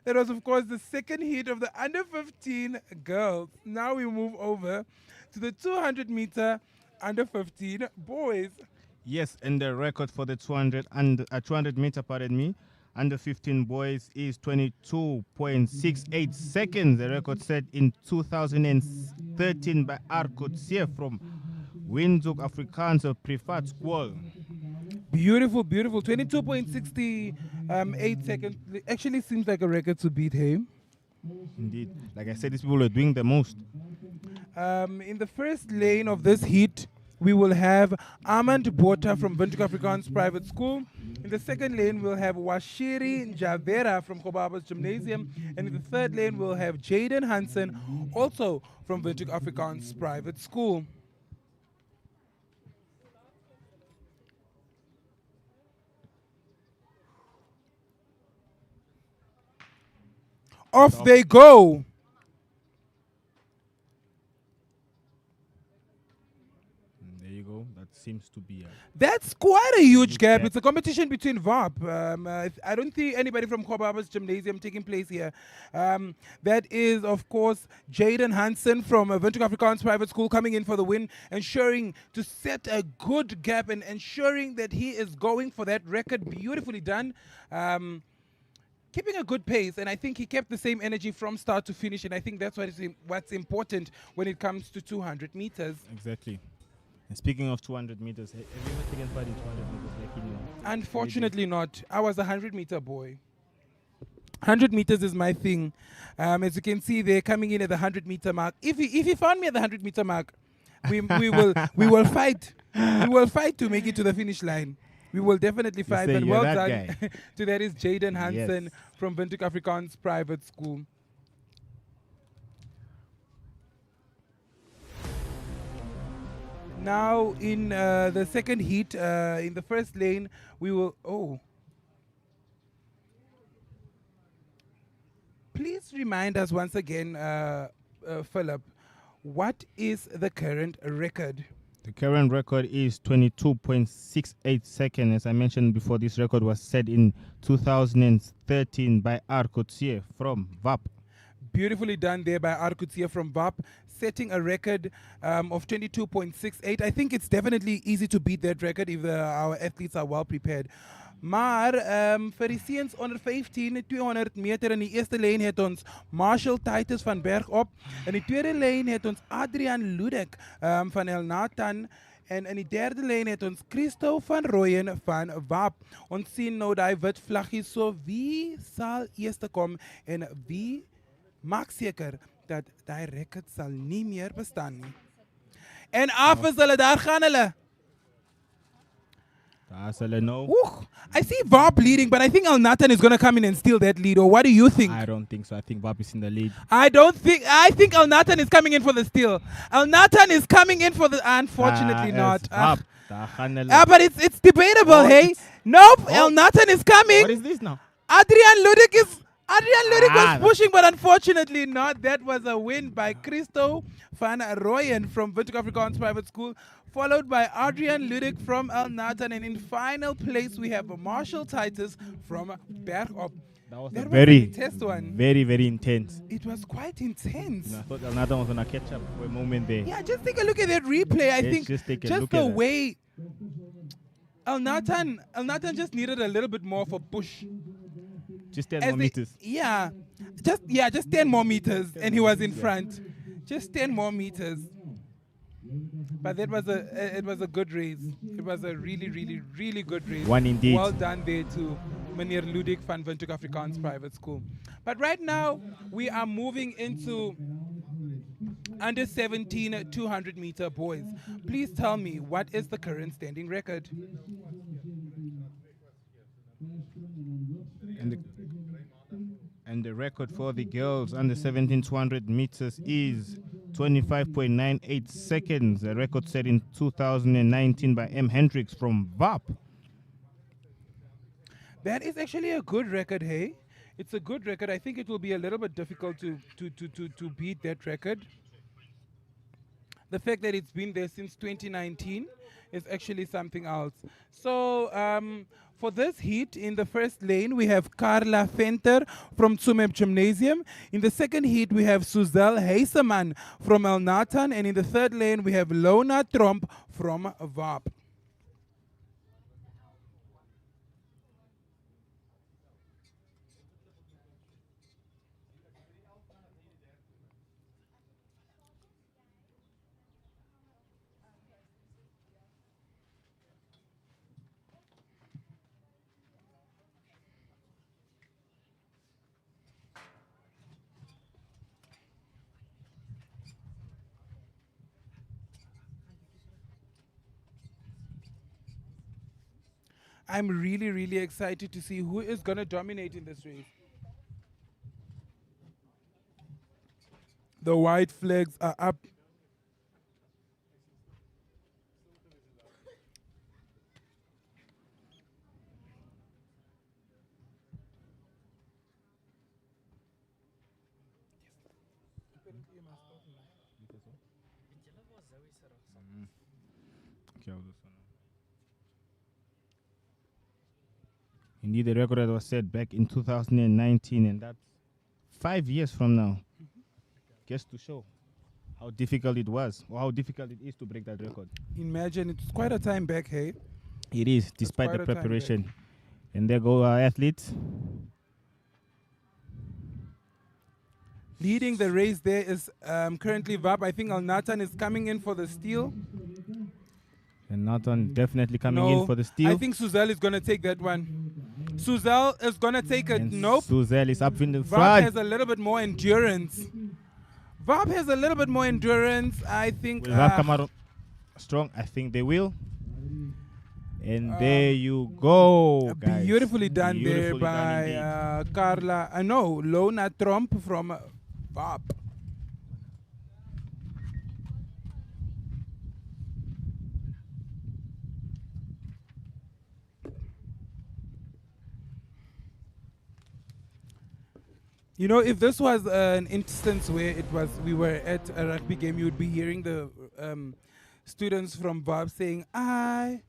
That was, of course, the second heat of the under 15 girls. Now we move over to the 200 meter under 15 boys. Yes, and the record for the 200 meter, pardon me, under 15 boys is 22.68 seconds. The record set in 2013 by Arkotsie from Windhoek Afrikaans Private School. Beautiful, beautiful. 22.68 seconds. It actually seems like a record to beat, hey? Indeed. Like I said, these people are doing the most. In the first lane of this heat, we will have Armand Botha from Windhoek Afrikaans Private School. In the second lane, we'll have Washiri Njavera from Kobaba's Gymnasium. And in the third lane, we'll have Jaden Hansen, also from Windhoek Afrikaans Private School. Off they go. There you go. That seems to be That's quite a huge gap. It's a competition between VAP. I don't see anybody from Kobaba's Gymnasium taking place here. That is, of course, Jaden Hansen from Windhoek Afrikaans Private School coming in for the win, ensuring to set a good gap and ensuring that he is going for that record. Beautifully done. Keeping a good pace, and I think he kept the same energy from start to finish, and I think that's what's important when it comes to 200 meters. Exactly. And speaking of 200 meters, have you ever taken part in 200 meters like in your Unfortunately not. I was a 100-meter boy. 100 meters is my thing. As you can see, they're coming in at the 100-meter mark. If you found me at the 100-meter mark, we will fight. We will fight to make it to the finish line. We will definitely fight, but well done. To that is Jaden Hansen from Windhoek Afrikaans Private School. Now in the second heat, in the first lane, we will... Please remind us once again, Philip, what is the current record? The current record is 22.68 seconds. As I mentioned before, this record was set in 2013 by Arkotsie from VAP. Beautifully done there by Arkotsie from VAP, setting a record of 22.68. I think it's definitely easy to beat that record if our athletes are well prepared. Maar vir die seuns onder 15, 200 meter in die eerste lyn het ons Marshall Titus van Berg op. In die tweede lyn het ons Adrian Ludek van El Nathan. En in die derde lyn het ons Christo van Rooyen van WAP. Ons sien nou die wit vlaggies, so wie sal eerste kom en wie maak seker dat die record sal nie meer bestaan nie. En af is hulle, daar gaan hulle. I see VAP leading, but I think El Nathan is going to come in and steal that lead. Or what do you think? I don't think so. I think VAP is in the lead. I think El Nathan is coming in for the steal. El Nathan is coming in for the... Unfortunately not. But it's debatable, hey? Nope, El Nathan is coming. What is this now? Adrian Ludek is... Adrian Ludik was pushing, but unfortunately not. That was a win by Christo van Rooyen from Windhoek Afrikaans Private School, followed by Adrian Ludik from Al Natan. And in final place, we have Marshall Titus from Bergop. That was That a was an very, intense one. very intense. It was quite intense. I thought Al Natan was going to catch up for a moment there. Yeah, just take a look at that replay. I think just take a just look the at that. way Al Natan just needed a little bit more of a push. Just 10 more meters. Just 10 more meters, and he was in front. Just 10 more meters. But it was a good race. It was a really good race. One indeed. Well done there to Meneer Ludik van Windhoek Afrikaans Private School. But right now we are moving into under 17 200 meter boys. Please tell me, what is the current standing record? And the record for the girls under 17 200 meters is 25.98 seconds, a record set in 2019 by M. Hendricks from VAP. That is actually a good record, hey? It's a good record. I think it will be a little bit difficult to beat that record. The fact that it's been there since 2019 is actually something else. So for this heat, in the first lane, we have Carla Venter from Tsumeb Gymnasium. In the second heat, we have Suzel Heiseman from El Natan. And in the third lane, we have Lona Tromp from VAP. I'm really excited to see who is going to dominate in this race. The white flags are up. Indeed, the record was set back in 2019, and that's 5 years from now. Just to show how difficult it was, or how difficult it is to break that record. Imagine, it's quite a time back, hey? It is, despite the preparation. And there go our athletes. Leading the race there is currently VAP. I think Al Natan is coming in for the steal. And Nathan definitely coming in for the steal. I think Suzel is going to take that one. Suzel is going to take it. Nope. Suzel is up in the front. VAP has a little bit more endurance. VAP has a little bit more endurance. I think. Will VAP come out strong? I think they will. And there you go, guys. Beautifully done there by Carla. No, Lona Tromp from VAP. You know, if this was an instance where we were at a rugby game, you would be hearing the students from VAP saying, "I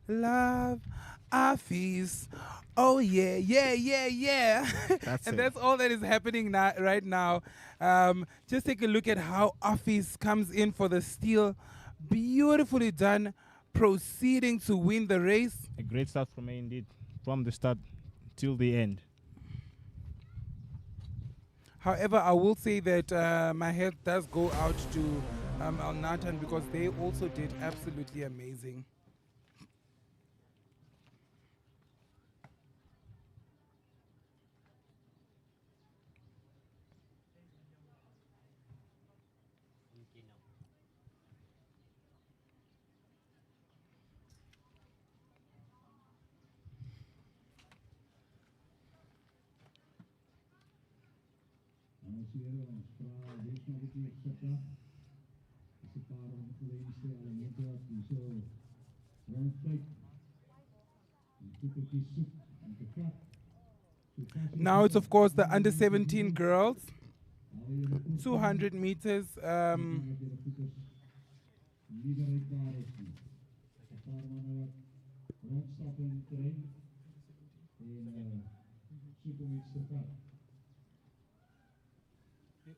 love Afis. Oh yeah, yeah, yeah, yeah." And that's all that is happening right now. Just take a look at how Afis comes in for the steal. Beautifully done, proceeding to win the race. A great start from her indeed, from the start till the end. However, I will say that my head does go out to Al Natan because they also did absolutely amazing. Now it's, of course, the under 17 girls. 200 meters. They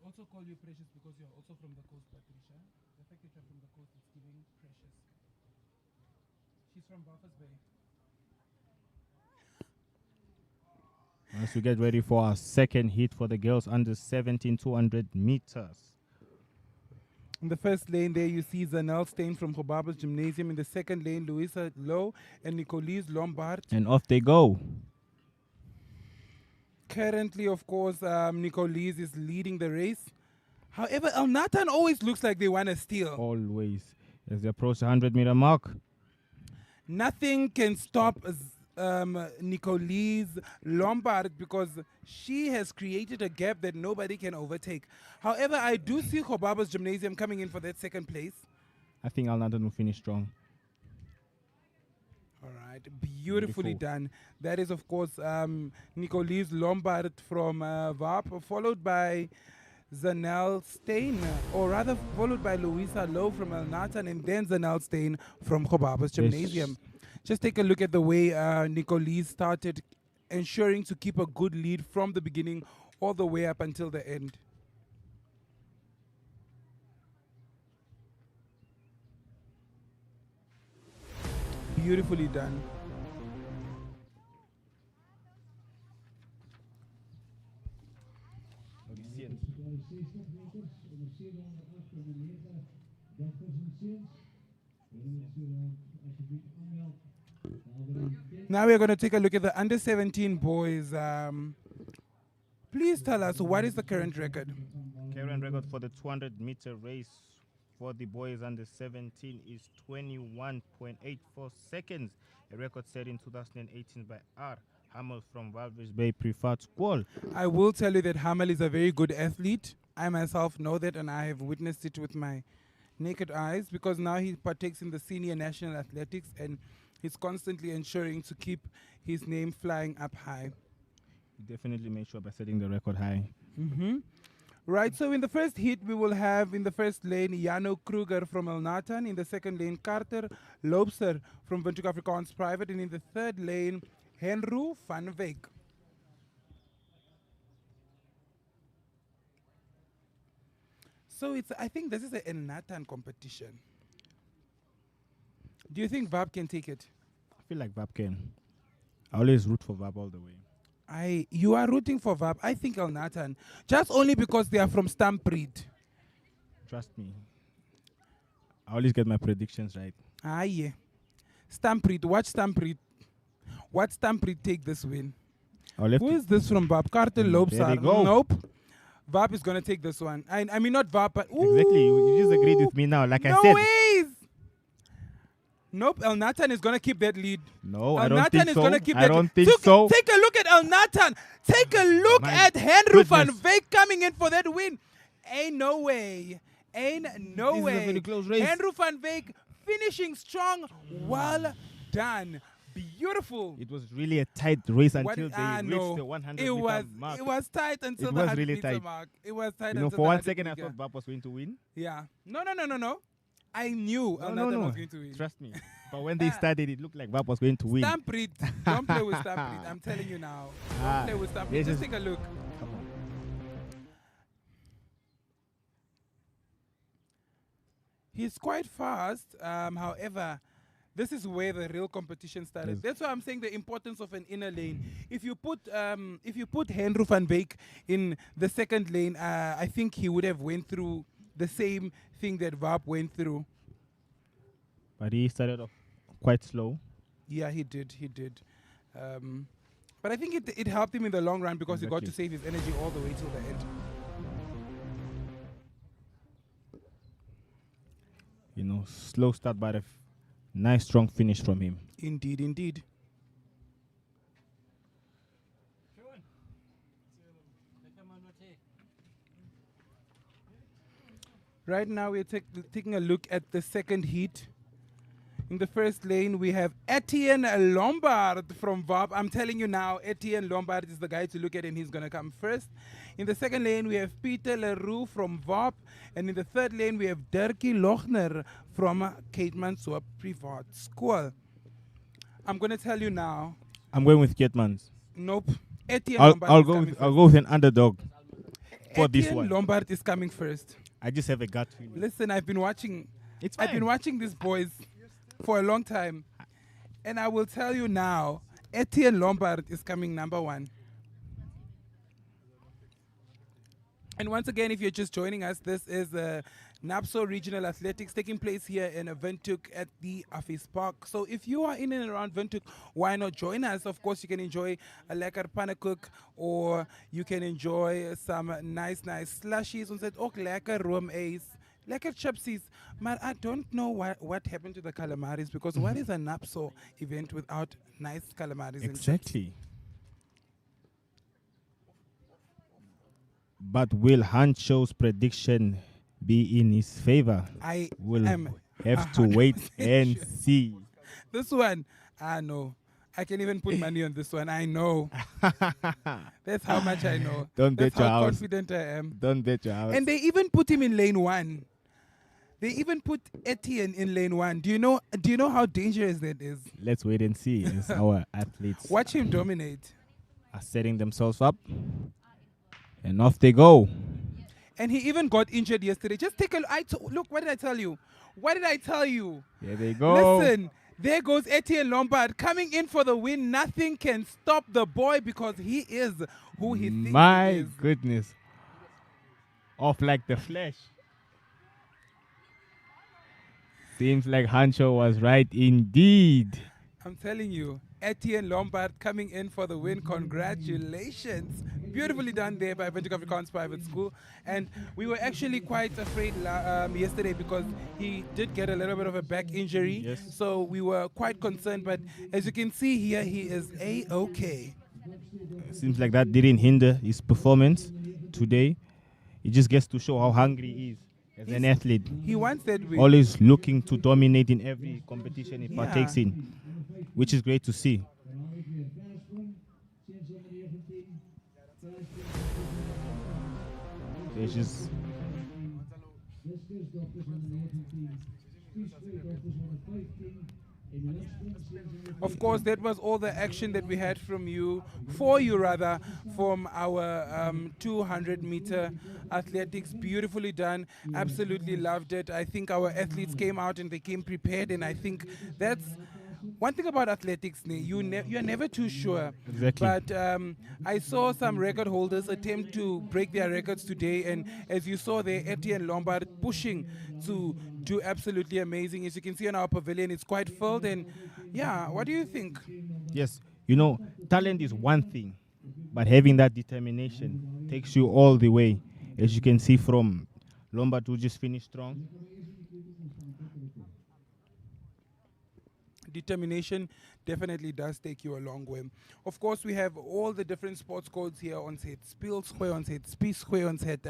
also call you precious because you're also from the coast, Patricia. The fact that you're from the coast is giving precious. She's from Buffers Bay. As we get ready for our second heat for the girls under 17 200 meters. In the first lane there you see Zanel Stein from Gobaba's Gymnasium. In the second lane, Louisa Lowe and Nicolise Lombard. And off they go. Currently, of course, Nicolise is leading the race. However, El Nathan always looks like they want to steal. Always. As they approach the 100-meter mark. Nothing can stop Nicolise Lombard because she has created a gap that nobody can overtake. However, I do see Gobaba's Gymnasium coming in for that second place. I think Al Nathan will finish strong. All right, beautifully done. That is, of course, Nicolise Lombard from VAP, followed by Zanel Stein, or rather followed by Louisa Lowe from El Nathan, and then Zanel Stein from Gobaba's Gymnasium. Just take a look at the way Nicolise started, ensuring to keep a good lead from the beginning all the way up until the end. Beautifully done. Now we're going to take a look at the under 17 boys. Please tell us, what is the current record? Current record for the 200-meter race for the boys under 17 is 21.84 seconds. A record set in 2018 by R. Hamel from Walvis Bay Private School. I will tell you that Hamel is a very good athlete. I myself know that, and I have witnessed it with my naked eyes, because now he partakes in the senior national athletics, and he's constantly ensuring to keep his name flying up high. He definitely made sure by setting the record high. Right, so in the first heat, we will have in the first lane Jano Kruger from El Nathan. In the second lane, Carter Loubser from Windhoek Afrikaans Private. And in the third lane, Henru van Wyk. So I think this is a Nathan competition. Do you think VAP can take it? I feel like VAP can. I always root for VAP all the way. You are rooting for VAP. I think El Nathan. Just only because they are from Stampreed. Trust me. I always get my predictions right. Yeah. Stampreed. Watch Stampreed. Watch Stampreed take this win. Who is this from VAP? Carter Loubser. There you go. Nope. VAP is going to take this one. I mean, not VAP, but... Exactly. You just agreed with me now. Like I said. No ways! Nope, El Nathan is going to keep that lead. No, El I don't Nathan think is so. Gonna keep I that don't lead. think so. Take a look at El Nathan. Take a look at Henru van goodness. Wyk coming in for that win. Ain't no way. Ain't no This is way. a very close race. Henru van Wyk finishing strong. Well done. Beautiful. It was really a tight race until they no. reached the 100 It was, mark. it was tight until It the was 100 really meter tight. mark. It was tight You know, until for the 1 100 second I meter. thought VAP was going to win. Yeah. No. I knew El Nathan was going to win. Trust me. But when they started, it looked like VAP was going to win. Stampreed. Don't play with Stampreed. I'm telling you now. Don't play with Stampreed. Just take a look. Come on. He's quite fast. However, this is where the real competition started. Yes. That's why I'm saying the importance of an inner lane. If you put Henru van Wyk in the second lane, I think he would have went through the same thing that VAP went through. But he started off quite slow. Yeah, he did. But I think it helped him in the long run because he got to save his energy all the way till the end. You know, slow start, but a nice strong finish from him. Indeed. Right now we're taking a look at the second heat. In the first lane, we have Etienne Lombard from VOP. I'm telling you now, Etienne Lombard is the guy to look at, and he's going to come first. In the second lane, we have Peter Leroux from VOP. And in the third lane, we have Dirkie Lochner from NAPSO Private School. I'm going to tell you now. I'm going with Keetmans. Nope. Etienne Lombard I'll go with an underdog for Etienne this one. Lombard is coming first. I just have a gut feeling. Listen, I've been watching these boys for a long time. And I will tell you now, Etienne Lombard is coming number one. And once again, if you're just joining us, this is NAPSO Regional Athletics taking place here in Windhoek at the Office Park. So if you are in and around Windhoek, why not join us? Of course, you can enjoy a lekker pannenkoek, or you can enjoy some nice slushies. Ons het ook lekker room ijs, lekker chipsies. But I don't know what happened to the calamaris, because what is a NAPSO event without nice calamaris and chips? Exactly. But will Hancho's prediction be in his favor? I will am have to wait and see. This one, I know. I can even put money on this one. I know. That's how much I know. Don't That's bet your how house. confident I am. Don't bet your house. And they even put him in lane one. They even put Etienne in lane one. Do you know how dangerous that is? Let's wait and see as our athletes Watch him dominate. are setting themselves up. And off they go. And he even got injured yesterday. Just take a look. What did I tell you? What did I tell you? There they go. Listen, there goes Etienne Lombard coming in for the win. Nothing can stop the boy, because he is who he thinks My he is. goodness. Off like the flash. Seems like Hancho was right indeed. I'm telling you, Etienne Lombard coming in for the win. Congratulations. Beautifully done there by Windhoek Afrikaans Private School. And we were actually quite afraid yesterday, because he did get a little bit of a back injury. Yes. So we were quite concerned. But as you can see here, he is A-OK. Seems like that didn't hinder his performance today. He just gets to show how hungry he is as an athlete. He wants that win. Always looking to dominate in every competition he partakes Yeah. in, which is great to see. There's just Of course, that was all the action that we had from you, from our 200-meter athletics. Beautifully done. Absolutely loved it. I think our athletes came out and they came prepared, and I think that's one thing about athletics. You're never too sure. Exactly. But I saw some record holders attempt to break their records today, and as you saw there, Etienne Lombard pushing to do absolutely amazing. As you can see on our pavilion, it's quite filled. And yeah, what do you think? yes, talent is one thing, but having that determination takes you all the way. As you can see from Lombard, who just finished strong. Determination definitely does take you a long way. Of course, we have all the different sports codes here. Ons het speelsgooi, ons het spiesgooi, ons het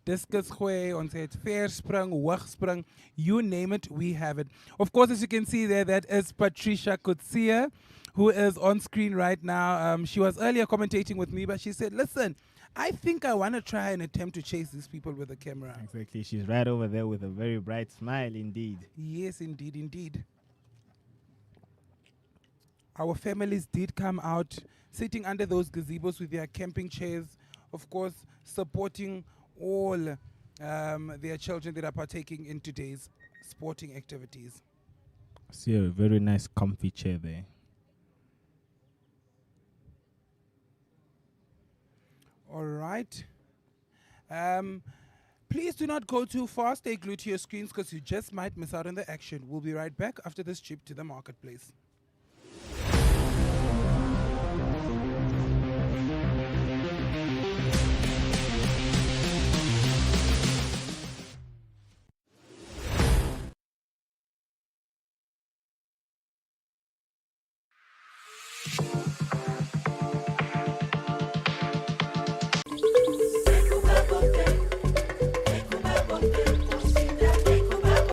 discusgooi, ons het versprung, hoogsprung, you name it, we have it. Of course, as you can see there, that is Patricia Kutsia, who is on screen right now. She was earlier commentating with me, but she said, listen, I think I want to try and attempt to chase these people with a camera. Exactly. She's right over there with a very bright smile indeed. Yes, indeed, indeed. Our families did come out, sitting under those gazebos with their camping chairs, of course, supporting all their children that are partaking in today's sporting activities. See a very nice comfy chair there. All right. Please do not go too fast. Stay glued to your screens, because you just might miss out on the action. We'll be right back after this trip to the marketplace.